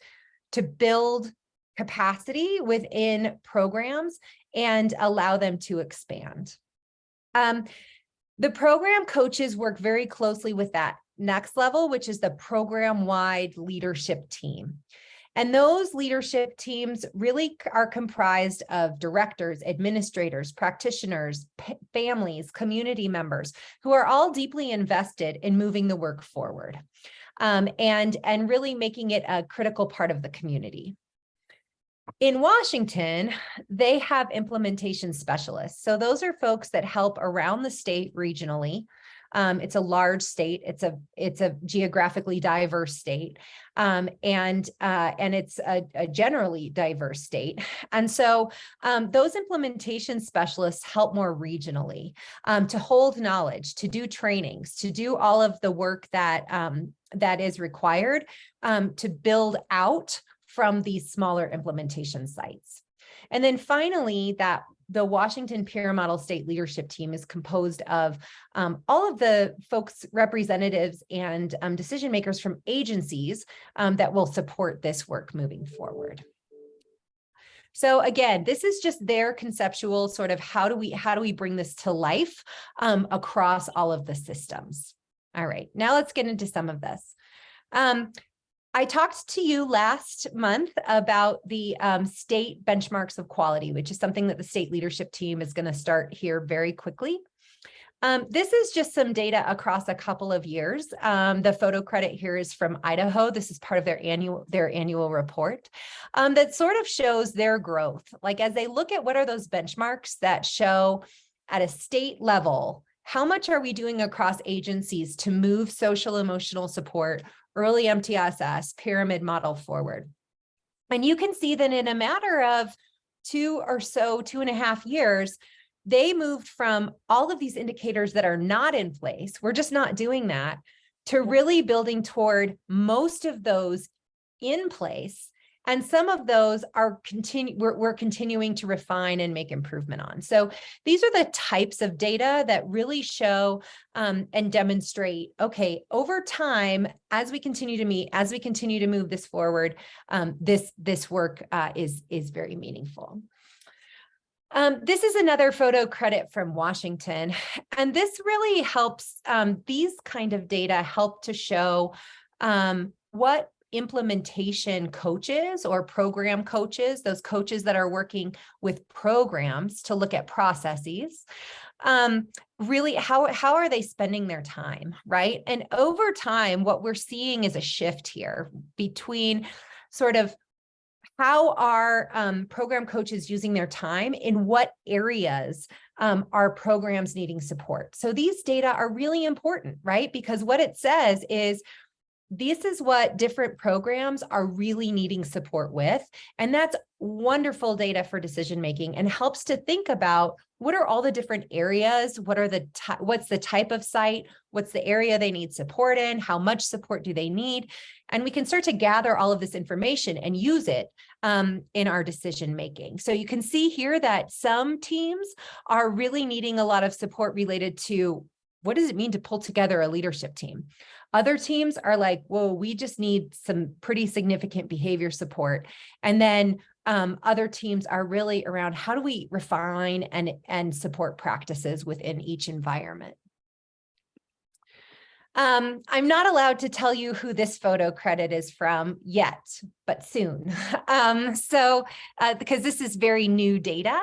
to build capacity within programs and allow them to expand. The program coaches work very closely with that next level, which is the program-wide leadership team. And those leadership teams really are comprised of directors, administrators, practitioners, families, community members, who are all deeply invested in moving the work forward and really making it a critical part of the community. In Washington, they have implementation specialists. So those are folks that help around the state regionally. It's a large state. It's a geographically diverse state, and it's a generally diverse state. And so those implementation specialists help more regionally to hold knowledge, to do trainings, to do all of the work that that is required to build out from these smaller implementation sites. And then finally, the Washington Peer Model State Leadership Team is composed of all of the folks, representatives, and decision makers from agencies that will support this work moving forward. So again, this is just their conceptual sort of how do we bring this to life across all of the systems. All right, now let's get into some of this. I talked to you last month about the state benchmarks of quality, which is something that the state leadership team is going to start here very quickly. This is just some data across a couple of years. The photo credit here is from Idaho. This is part of their annual report that sort of shows their growth. Like as they look at what are those benchmarks that show at a state level, how much are we doing across agencies to move social emotional support, early MTSS, pyramid model forward? And you can see that in a matter of 2.5 years, they moved from all of these indicators that are not in place, we're just not doing that, to really building toward most of those in place. And some of those are we're continuing to refine and make improvement on. So these are the types of data that really show and demonstrate, okay, over time, as we continue to meet, as we continue to move this forward, this work is very meaningful. This is another photo credit from Washington, and this really helps, these kind of data help to show what implementation coaches or program coaches, those coaches that are working with programs to look at processes, really how are they spending their time, right? And over time, what we're seeing is a shift here between sort of how are program coaches using their time, in what areas are programs needing support. So these data are really important, right? Because what it says is, this is what different programs are really needing support with. And that's wonderful data for decision making and helps to think about what are all the different areas, what's the type of site, what's the area they need support in, how much support do they need? And we can start to gather all of this information and use it in our decision making. So you can see here that some teams are really needing a lot of support related to what does it mean to pull together a leadership team? Other teams are like, whoa, we just need some pretty significant behavior support. And then other teams are really around how do we refine and support practices within each environment. I'm not allowed to tell you who this photo credit is from yet, but soon. Because this is very new data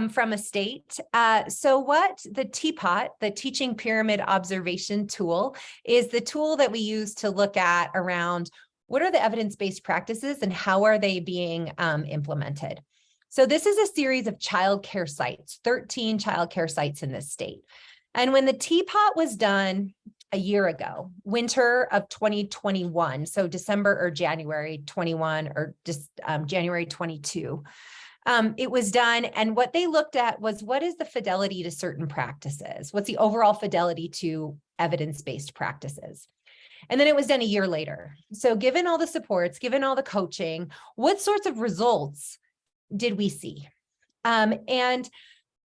from a state. So what the TPOT, the Teaching Pyramid Observation Tool, is the tool that we use to look at around what are the evidence-based practices and how are they being implemented. So this is a series of childcare sites, 13 childcare sites in this state. And when the TPOT was done a year ago, winter of 2021, so December or January 21 or just January 22, it was done. And what they looked at was, what is the fidelity to certain practices? What's the overall fidelity to evidence-based practices? And then it was done a year later. So given all the supports, given all the coaching, what sorts of results did we see? And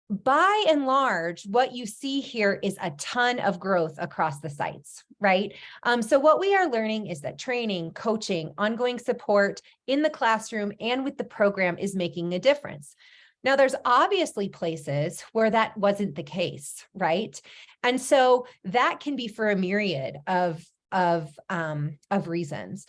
by and large, what you see here is a ton of growth across the sites, right? So what we are learning is that training, coaching, ongoing support in the classroom and with the program is making a difference. Now, there's obviously places where that wasn't the case, right? And so that can be for a myriad of reasons.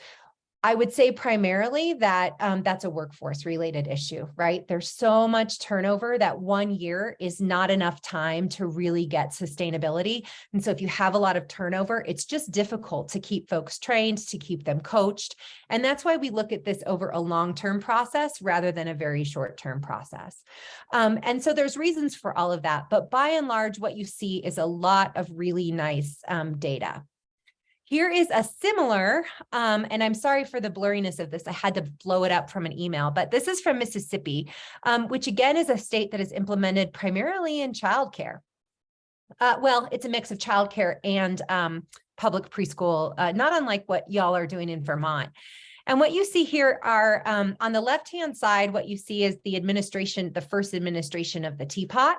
I would say primarily that that's a workforce related issue, right? There's so much turnover that 1 year is not enough time to really get sustainability. And so if you have a lot of turnover, it's just difficult to keep folks trained, to keep them coached. And that's why we look at this over a long-term process rather than a very short-term process. And so there's reasons for all of that, but by and large, what you see is a lot of really nice data. Here is a similar, and I'm sorry for the blurriness of this, I had to blow it up from an email, but this is from Mississippi, which again is a state that is implemented primarily in childcare. Well, it's a mix of childcare and public preschool, not unlike what y'all are doing in Vermont. And what you see here are, on the left-hand side, what you see is the administration, the first administration of the TPOT,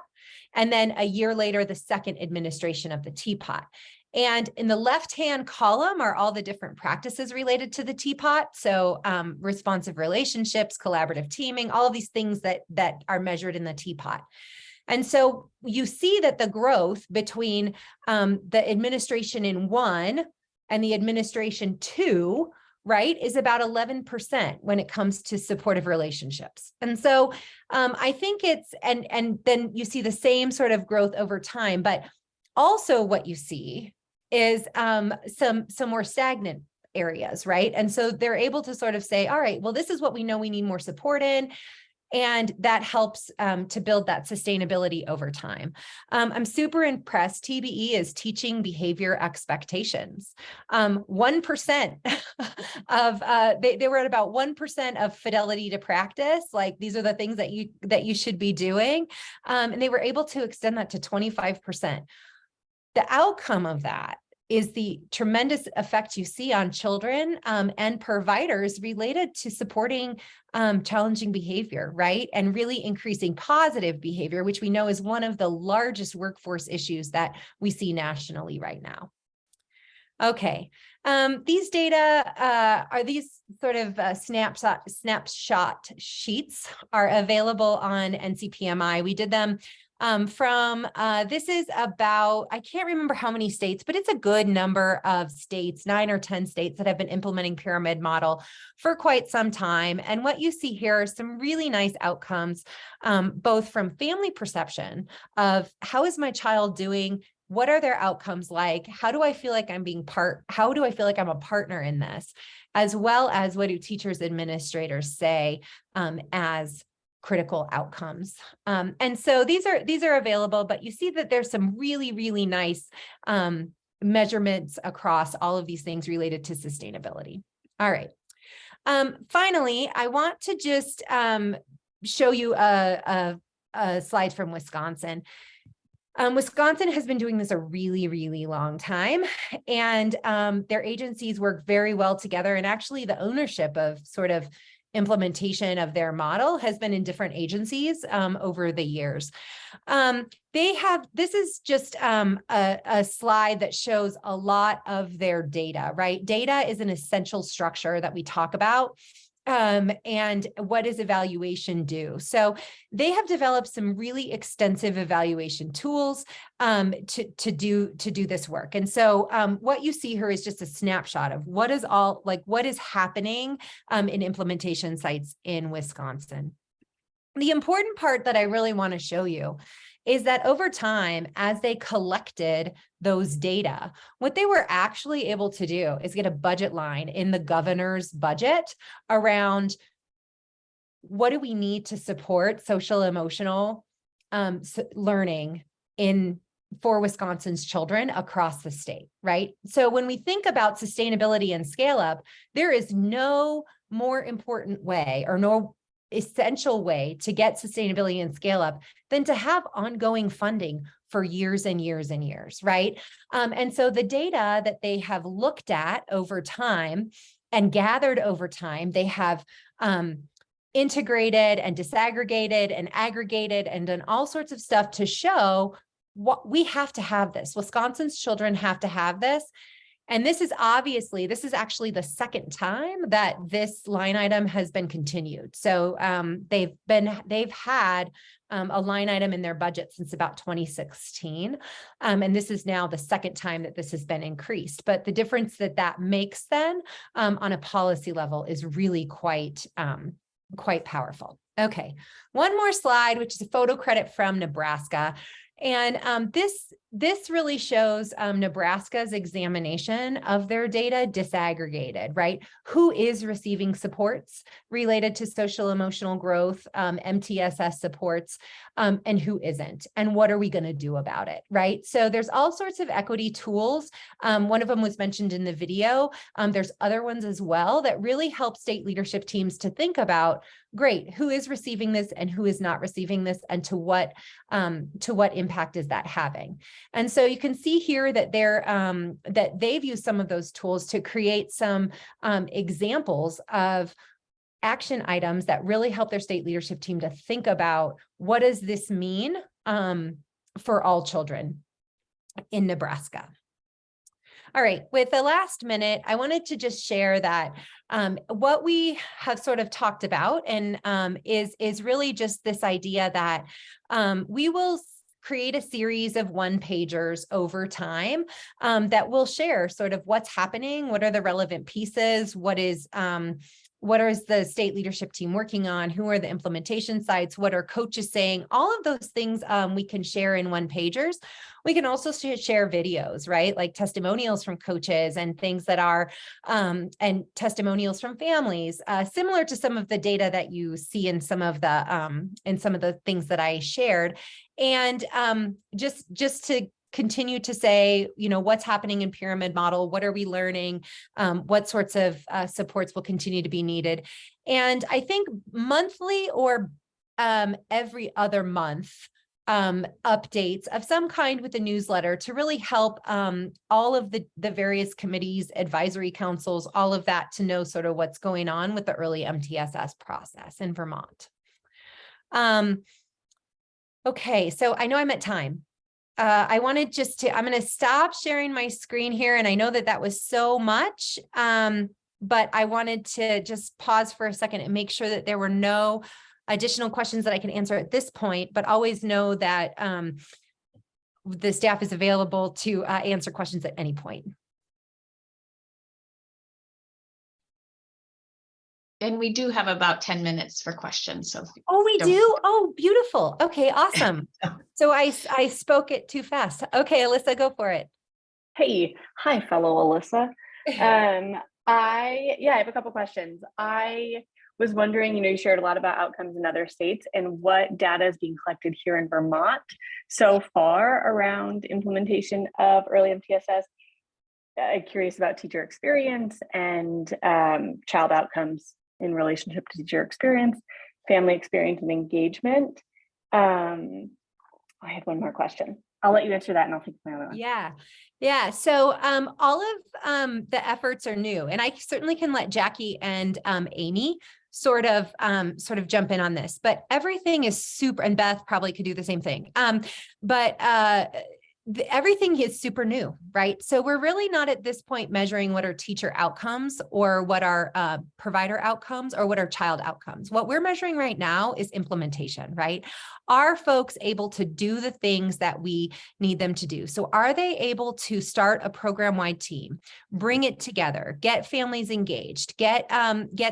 and then a year later, the second administration of the TPOT. And in the left-hand column are all the different practices related to the TPOT. So responsive relationships, collaborative teaming, all of these things that are measured in the TPOT. And so you see that the growth between the administration in 1 and the administration 2, right, is about 11% when it comes to supportive relationships. And so I think it's, and then you see the same sort of growth over time, but Also, what you see is some more stagnant areas, right? And so they're able to sort of say, all right, well, this is what we know we need more support in. And that helps to build that sustainability over time. I'm super impressed. TBE is teaching behavior expectations. 1% of they were at about 1% of fidelity to practice. Like these are the things that you should be doing, and they were able to extend that to 25%. The outcome of that is the tremendous effect you see on children and providers related to supporting challenging behavior, right? And really increasing positive behavior, which we know is one of the largest workforce issues that we see nationally right now. Okay, these data are these sort of snapshot sheets are available on NCPMI. We did them this is about, I can't remember how many states, but it's a good number of states, 9 or 10 states that have been implementing pyramid model for quite some time. And what you see here are some really nice outcomes, both from family perception of how is my child doing? What are their outcomes like? How do I feel like how do I feel like I'm a partner in this? As well as what do teachers, administrators say as critical outcomes. And so these are available, but you see that there's some really, really nice measurements across all of these things related to sustainability. All right. Finally, I want to just show you a slide from Wisconsin. Wisconsin has been doing this a really, really long time, and their agencies work very well together. And actually the ownership of sort of implementation of their model has been in different agencies over the years. This is just a slide that shows a lot of their data, right? Data is an essential structure that we talk about. And what does evaluation do? So they have developed some really extensive evaluation tools to do this work. And so what you see here is just a snapshot of what is happening in implementation sites in Wisconsin. The important part that I really want to show you is that over time, as they collected those data, what they were actually able to do is get a budget line in the governor's budget around what do we need to support social emotional learning for Wisconsin's children across the state, right? So when we think about sustainability and scale up, there is no more important way or no essential way to get sustainability and scale up than to have ongoing funding for years and years and years, right? And so the data that they have looked at over time and gathered over time, they have integrated and disaggregated and aggregated and done all sorts of stuff to show what we have to have this. Wisconsin's children have to have this. And this is actually the second time that this line item has been continued. So they've had a line item in their budget since about 2016. And this is now the second time that this has been increased. But the difference that makes then on a policy level is really quite powerful. Okay, one more slide, which is a photo credit from Nebraska. And this really shows Nebraska's examination of their data disaggregated, right? Who is receiving supports related to social emotional growth, MTSS supports, and who isn't, and what are we going to do about it, right? So there's all sorts of equity tools. One of them was mentioned in the video. There's other ones as well that really help state leadership teams to think about, great, who is receiving this and who is not receiving this, and to what impact is that having? And so you can see here that that they've used some of those tools to create some examples of action items that really help their state leadership team to think about what does this mean for all children in Nebraska. All right, with the last minute, I wanted to just share that what we have sort of talked about and is really just this idea that we will create a series of one-pagers over time that will share sort of what's happening, what are the relevant pieces, what is what is the state leadership team working on? Who are the implementation sites? What are coaches saying? All of those things we can share in one pagers. We can also share videos, right? Like testimonials from coaches and things that are, and testimonials from families, similar to some of the data that you see in some of the things that I shared. And just to continue to say, what's happening in pyramid model, what are we learning, what sorts of supports will continue to be needed. And I think monthly or every other month, updates of some kind with the newsletter to really help all of the various committees, advisory councils, all of that to know sort of what's going on with the early MTSS process in Vermont. Okay, so I know I'm at time. I wanted I'm going to stop sharing my screen here. And I know that was so much, but I wanted to just pause for a second and make sure that there were no additional questions that I can answer at this point, but always know that the staff is available to answer questions at any point. And we do have about 10 minutes for questions. So oh, we do? Oh, beautiful. Okay, awesome. So I spoke it too fast. Okay, Alyssa, go for it. Hey, hi, fellow Alyssa. I have a couple questions. I was wondering, you shared a lot about outcomes in other states and what data is being collected here in Vermont so far around implementation of early MTSS. I'm curious about teacher experience and child outcomes in relationship to teacher experience, family experience, and engagement. I had one more question. I'll let you answer that and I'll think of my other one. Yeah. So all of the efforts are new, and I certainly can let Jackie and Amy sort of jump in on this, but everything is super, and Beth probably could do the same thing. Everything is super new, right? So we're really not at this point measuring what are teacher outcomes or what are provider outcomes or what are child outcomes. What we're measuring right now is implementation, right? Are folks able to do the things that we need them to do? So are they able to start a program-wide team, bring it together, get families engaged, get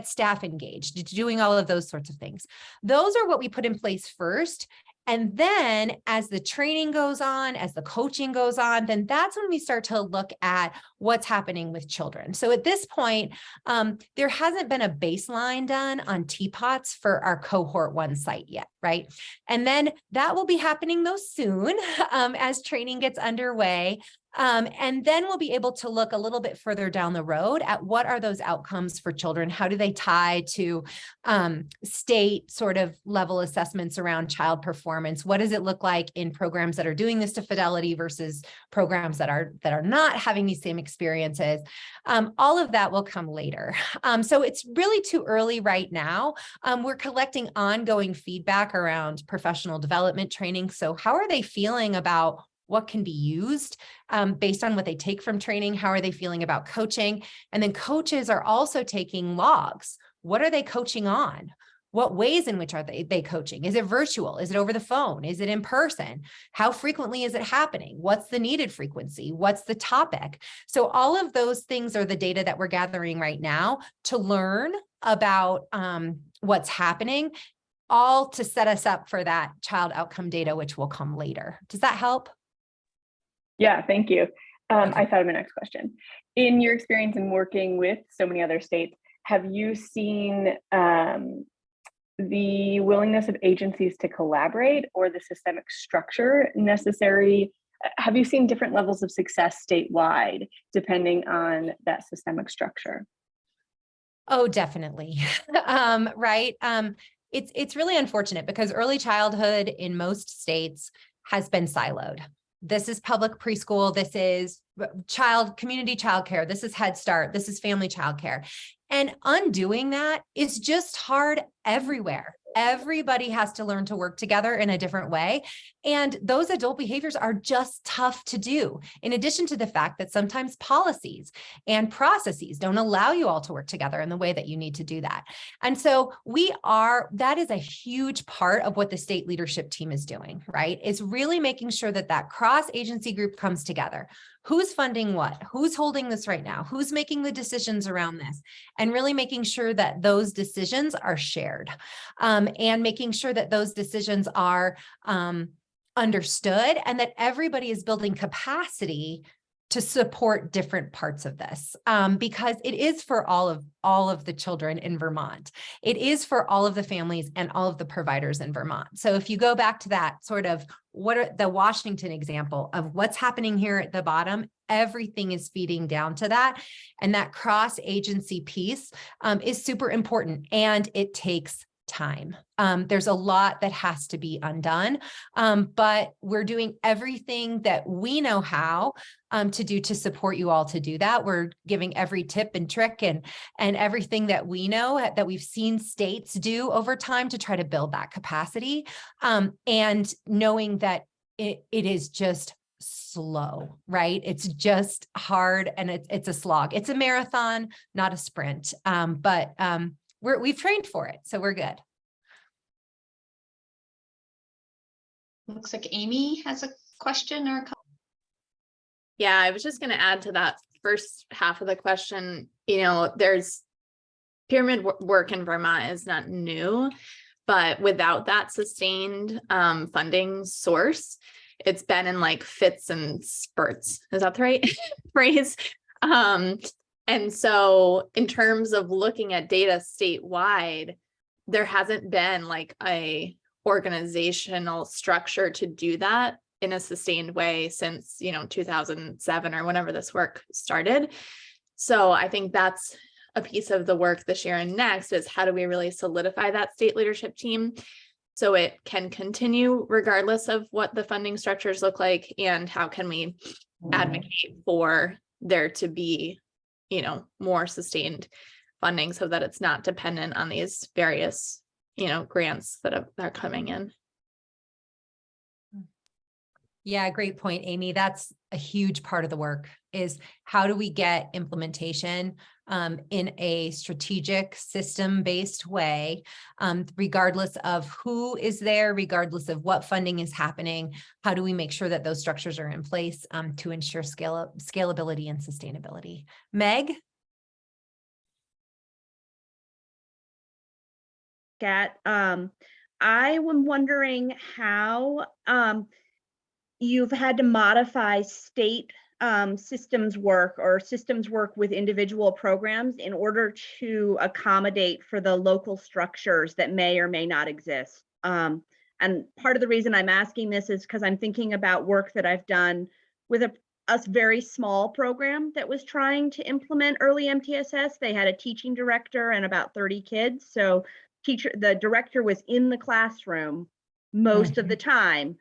staff engaged, doing all of those sorts of things? Those are what we put in place first. And then as the training goes on, as the coaching goes on, then that's when we start to look at what's happening with children. So at this point, there hasn't been a baseline done on TPOTS for our cohort 1 site yet, right? And then that will be happening though soon as training gets underway. And then we'll be able to look a little bit further down the road at what are those outcomes for children? How do they tie to state sort of level assessments around child performance? What does it look like in programs that are doing this to fidelity versus programs that are not having these same experiences? All of that will come later. So it's really too early right now. We're collecting ongoing feedback around professional development training. So how are they feeling about what can be used based on what they take from training? How are they feeling about coaching? And then coaches are also taking logs. What are they coaching on? What ways in which are they coaching? Is it virtual? Is it over the phone? Is it in person? How frequently is it happening? What's the needed frequency? What's the topic? So all of those things are the data that we're gathering right now to learn about what's happening, all to set us up for that child outcome data, which will come later. Does that help? Yeah, thank you. I thought of my next question. In your experience in working with so many other states, have you seen the willingness of agencies to collaborate or the systemic structure necessary? Have you seen different levels of success statewide depending on that systemic structure? Oh, definitely. Right. It's really unfortunate because early childhood in most states has been siloed. This is public preschool. This is community childcare. This is Head Start. This is family childcare. And undoing that is just hard everywhere. Everybody has to learn to work together in a different way. And those adult behaviors are just tough to do. In addition to the fact that sometimes policies and processes don't allow you all to work together in the way that you need to do that. And so that is a huge part of what the state leadership team is doing, right? It's really making sure that cross-agency group comes together. who's funding what, who's holding this right now, who's making the decisions around this, and really making sure that those decisions are shared, and making sure that those decisions are understood, and that everybody is building capacity to support different parts of this, because it is for all of the children in Vermont. It is for all of the families and all of the providers in Vermont. So if you go back to that sort of what are the Washington example of what's happening here at the bottom, everything is feeding down to that. And that cross-agency piece is super important, and it takes time. There's a lot that has to be undone, but we're doing everything that we know how to do to support you all to do that. We're giving every tip and trick and everything that we know that we've seen states do over time to try to build that capacity, and knowing that it is just slow, right? It's just hard, and it's a slog. It's a marathon, not a sprint, but we've trained for it, so we're good. Looks like Amy has a question or a comment. Yeah, I was just going to add to that first half of the question. You know, there's pyramid work in Vermont is not new, but without that sustained funding source, it's been in like fits and spurts. Is that the right phrase? And so in terms of looking at data statewide, there hasn't been like a organizational structure to do that in a sustained way since, you know, 2007 or whenever this work started. So I think that's a piece of the work this year and next is how do we really solidify that state leadership team so it can continue regardless of what the funding structures look like, and how can we advocate for there to be, you know, more sustained funding so that it's not dependent on these various, you know, grants that are coming in. Yeah, great point, Amy. That's a huge part of the work is how do we get implementation in a strategic system-based way, regardless of who is there, regardless of what funding is happening. How do we make sure that those structures are in place to ensure scalability and sustainability? Meg? Kat, I am wondering how you've had to modify state systems work or systems work with individual programs in order to accommodate for the local structures that may or may not exist. And part of the reason I'm asking this is because I'm thinking about work that I've done with a very small program that was trying to implement early MTSS. They had a teaching director and about 30 kids. So the director was in the classroom most of the time.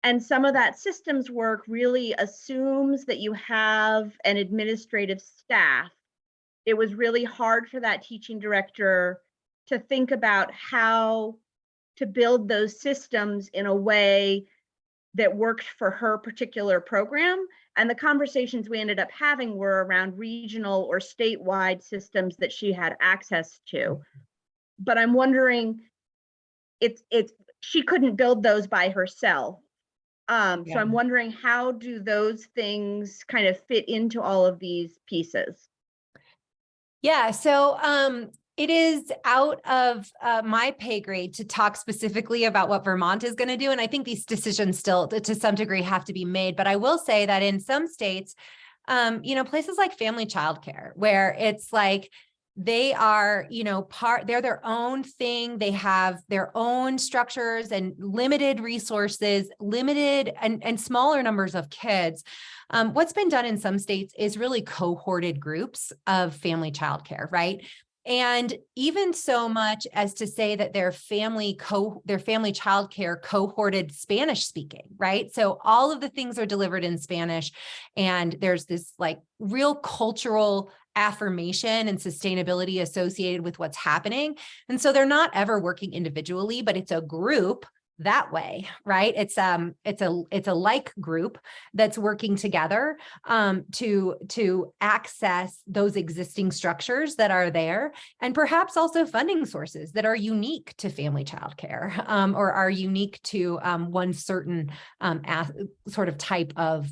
And some of that systems work really assumes that you have an administrative staff. It was really hard for that teaching director to think about how to build those systems in a way that worked for her particular program. And the conversations we ended up having were around regional or statewide systems that she had access to. But I'm wondering, she couldn't build those by herself. So I'm wondering, how do those things kind of fit into all of these pieces? Yeah, so it is out of my pay grade to talk specifically about what Vermont is going to do. And I think these decisions still, to some degree, have to be made. But I will say that in some states, you know, places like family childcare, where it's like, they are, you know, they're their own thing. They have their own structures and limited resources, limited and smaller numbers of kids. What's been done in some states is really cohorted groups of family childcare, right? And even so much as to say that their family childcare cohorted Spanish speaking, right? So all of the things are delivered in Spanish, and there's this like real cultural affirmation and sustainability associated with what's happening. And so they're not ever working individually, but it's a group that way, right? It's a like group that's working together to access those existing structures that are there, and perhaps also funding sources that are unique to family childcare or are unique to one certain sort of type of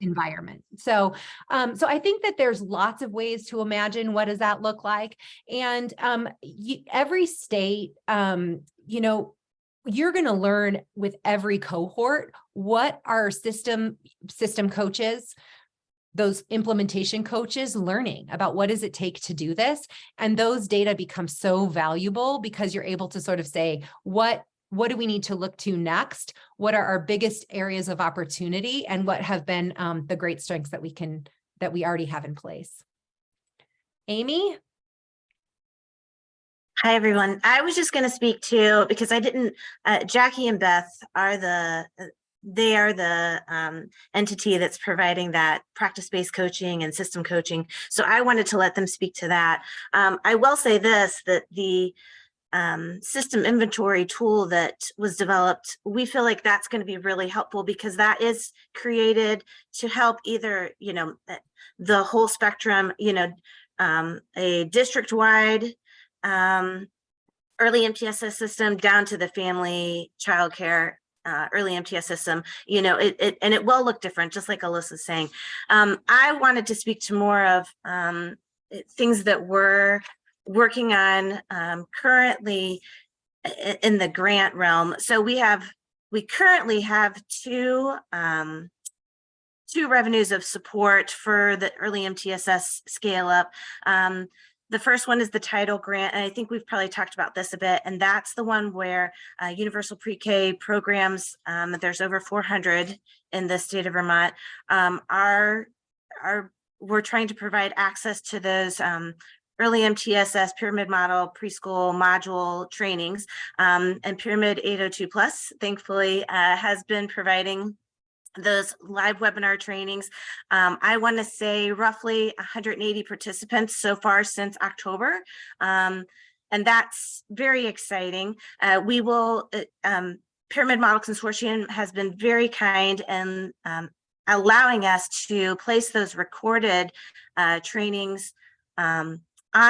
environment. So, so I think that there's lots of ways to imagine what does that look like. And every state, you know, you're going to learn with every cohort what our system coaches, those implementation coaches, learning about what does it take to do this. And those data become so valuable because you're able to sort of say, what do we need to look to next? What are our biggest areas of opportunity, and what have been the great strengths that we already have in place? Amy? Hi, everyone. I was just going to speak to, because I didn't, Jackie and Beth are the entity that's providing that practice-based coaching and system coaching. So I wanted to let them speak to that. I will say this, that the system inventory tool that was developed, we feel like that's going to be really helpful, because that is created to help either, you know, the whole spectrum, you know, a district-wide early MTSS system down to the family childcare early MTS system, you know, and it will look different, just like Alyssa's saying. I wanted to speak to more of things that we're working on currently in the grant realm. So we currently have two revenues of support for the early MTSS scale up. The first one is the title grant, and I think we've probably talked about this a bit, and that's the one where universal pre-K programs, there's over 400 in the state of Vermont, we're trying to provide access to those early MTSS pyramid model preschool module trainings, and Pyramid 802 Plus, thankfully, has been providing those live webinar trainings. I want to say roughly 180 participants so far since October. And that's very exciting. We will, Pyramid Model Consortium has been very kind in allowing us to place those recorded trainings on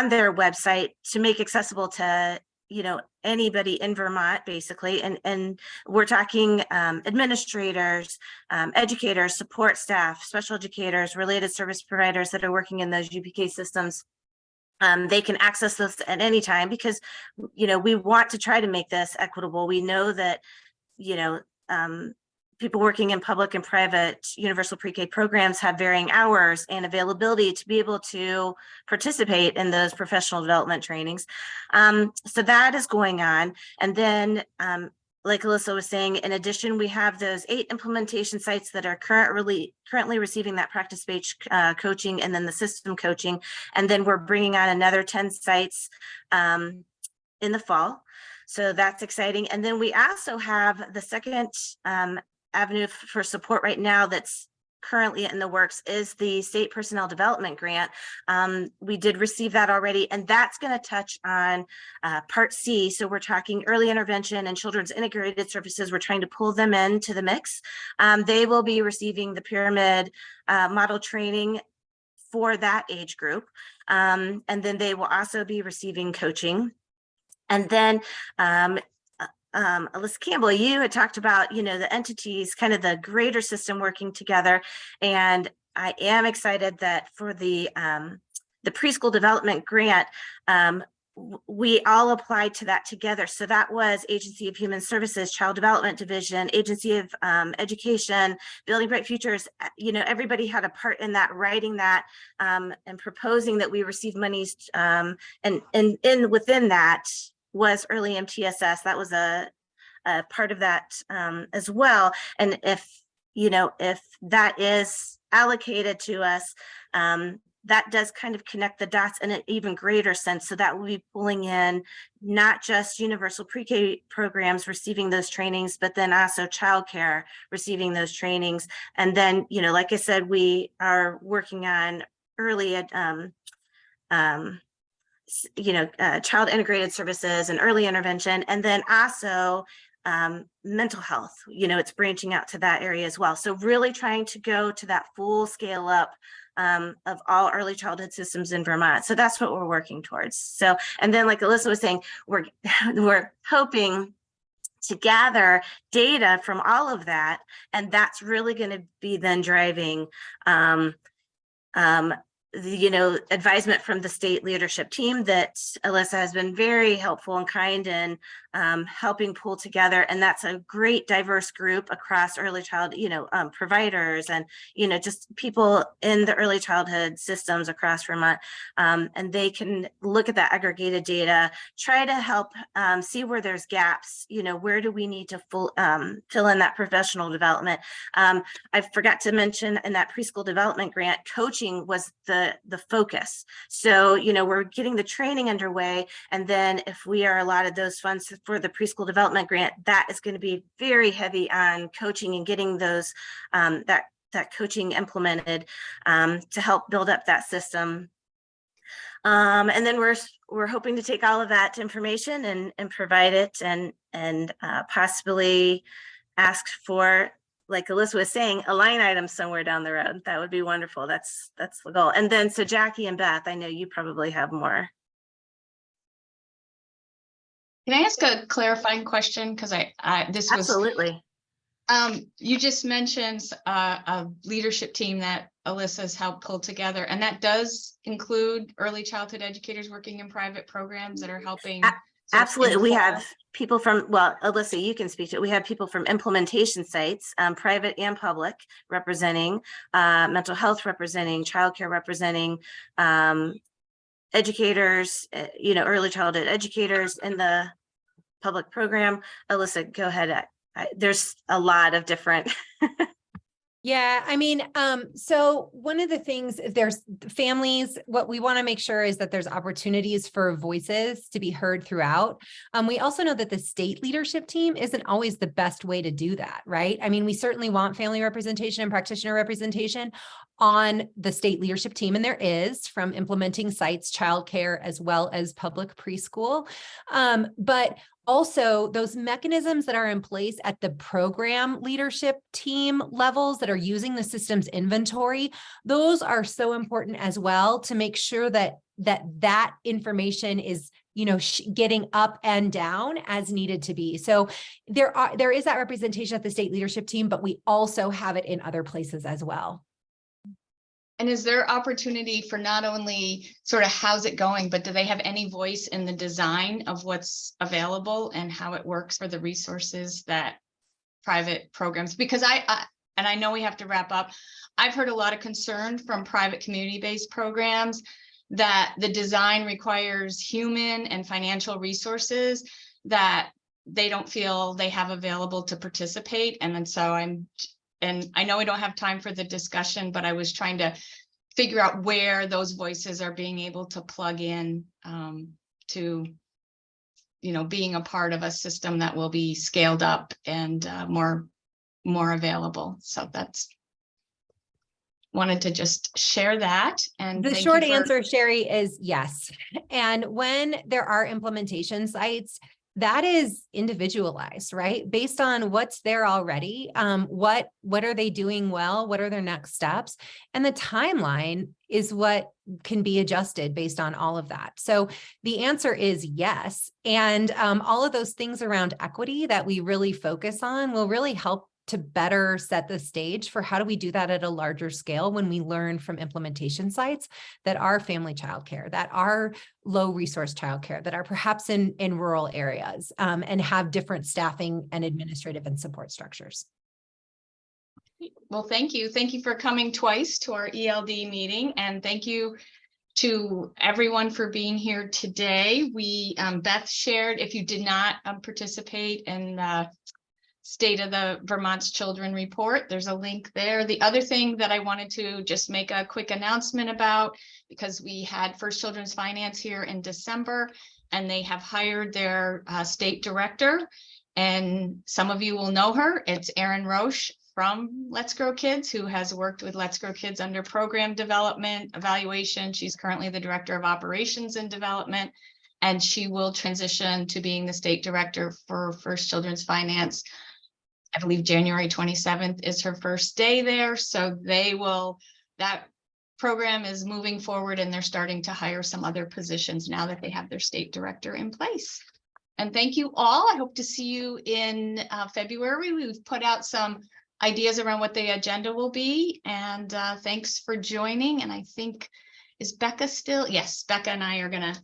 their website to make accessible to, you know, anybody in Vermont, basically. And we're talking administrators, educators, support staff, special educators, related service providers that are working in those UPK systems. They can access this at any time, because, you know, we want to try to make this equitable. We know that, you know, people working in public and private universal pre-K programs have varying hours and availability to be able to participate in those professional development trainings. So that is going on. And then, like Alyssa was saying, in addition, we have those 8 implementation sites that are currently receiving that practice-based coaching, and then the system coaching. And then we're bringing on another 10 sites in the fall. So that's exciting. And then we also have the second avenue for support right now that's currently in the works is the state personnel development grant. We did receive that already, and that's going to touch on Part C. So we're talking early intervention and children's integrated services. We're trying to pull them into the mix. They will be receiving the pyramid model training for that age group. And then they will also be receiving coaching. And then Alyssa Campbell, you had talked about, you know, the entities, kind of the greater system working together. And I am excited that for the preschool development grant, we all applied to that together. So that was Agency of Human Services, Child Development Division, Agency of Education, Building Bright Futures. You know, everybody had a part in that, writing that and proposing that we receive monies. And within that was early MTSS. That was a part of that as well. And if, you know, if that is allocated to us, that does kind of connect the dots in an even greater sense. So that will be pulling in not just universal pre-K programs receiving those trainings, but then also childcare receiving those trainings. And then, you know, like I said, we are working on early child integrated services and early intervention, and then also mental health, you know, it's branching out to that area as well. So really trying to go to that full scale up of all early childhood systems in Vermont. So that's what we're working towards. So, and then like Alyssa was saying, we're hoping to gather data from all of that. And that's really going to be then driving the advisement from the state leadership team that Alyssa has been very helpful and kind in helping pull together. And that's a great diverse group across early child, providers and, just people in the early childhood systems across Vermont. And they can look at that aggregated data, try to help see where there's gaps, where do we need to fill in that professional development. I forgot to mention in that preschool development grant, coaching was the focus. So, we're getting the training underway. And then if we are allotted those funds for the preschool development grant, that is going to be very heavy on coaching and getting those, that coaching implemented to help build up that system. And then we're hoping to take all of that information and provide it and possibly ask for, like Alyssa was saying, a line item somewhere down the road. That would be wonderful. That's the goal. And then, so Jackie and Beth, I know you probably have more. Can I ask a clarifying question? Because this was absolutely. You just mentioned a leadership team that Alyssa's helped pull together, and that does include early childhood educators working in private programs that are helping. Absolutely. We have people from, well, Alyssa, you can speak to it. We have people from implementation sites, private and public, representing mental health, representing childcare, representing educators, early childhood educators in the public program. Alyssa, go ahead. There's a lot of different. Yeah, I mean, so one of the things, there's families, what we want to make sure is that there's opportunities for voices to be heard throughout. We also know that the state leadership team isn't always the best way to do that, right? I mean, we certainly want family representation and practitioner representation on the state leadership team, and there is, from implementing sites, childcare, as well as public preschool. But also, those mechanisms that are in place at the program leadership team levels that are using the systems inventory, those are so important as well to make sure that information is, getting up and down as needed to be. So there is that representation at the state leadership team, but we also have it in other places as well. And is there opportunity for not only sort of how's it going, but do they have any voice in the design of what's available and how it works for the resources that private programs? Because I know we have to wrap up. I've heard a lot of concern from private community-based programs that the design requires human and financial resources that they don't feel they have available to participate. And then so and I know we don't have time for the discussion, but I was trying to figure out where those voices are being able to plug in to, being a part of a system that will be scaled up and more available. So wanted to just share that. And the short answer, Sherry, is yes. And when there are implementation sites, that is individualized, right? Based on what's there already. What are they doing well? What are their next steps? And the timeline is what can be adjusted based on all of that. So the answer is yes. And all of those things around equity that we really focus on will really help to better set the stage for how do we do that at a larger scale when we learn from implementation sites that are family childcare, that are low resource childcare, that are perhaps in rural areas and have different staffing and administrative and support structures. Well, thank you. Thank you for coming twice to our ELD meeting, and thank you to everyone for being here today. Beth shared, if you did not participate in the State of the Vermont's Children report, there's a link there. The other thing that I wanted to just make a quick announcement about, because we had First Children's Finance here in December, and they have hired their state director, and some of you will know her. It's Erin Roche from Let's Grow Kids, who has worked with Let's Grow Kids under program development evaluation. She's currently the director of operations and development, and she will transition to being the state director for First Children's Finance. I believe January 27th is her first day there. So that program is moving forward, and they're starting to hire some other positions now that they have their state director in place. And thank you all. I hope to see you in February. We've put out some ideas around what the agenda will be. And thanks for joining. And I think, is Becca still? Yes, Becca and I are going to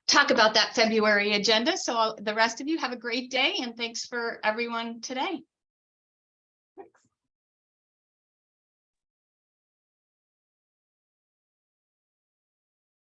talk about that February agenda. So the rest of you have a great day, and thanks for everyone today.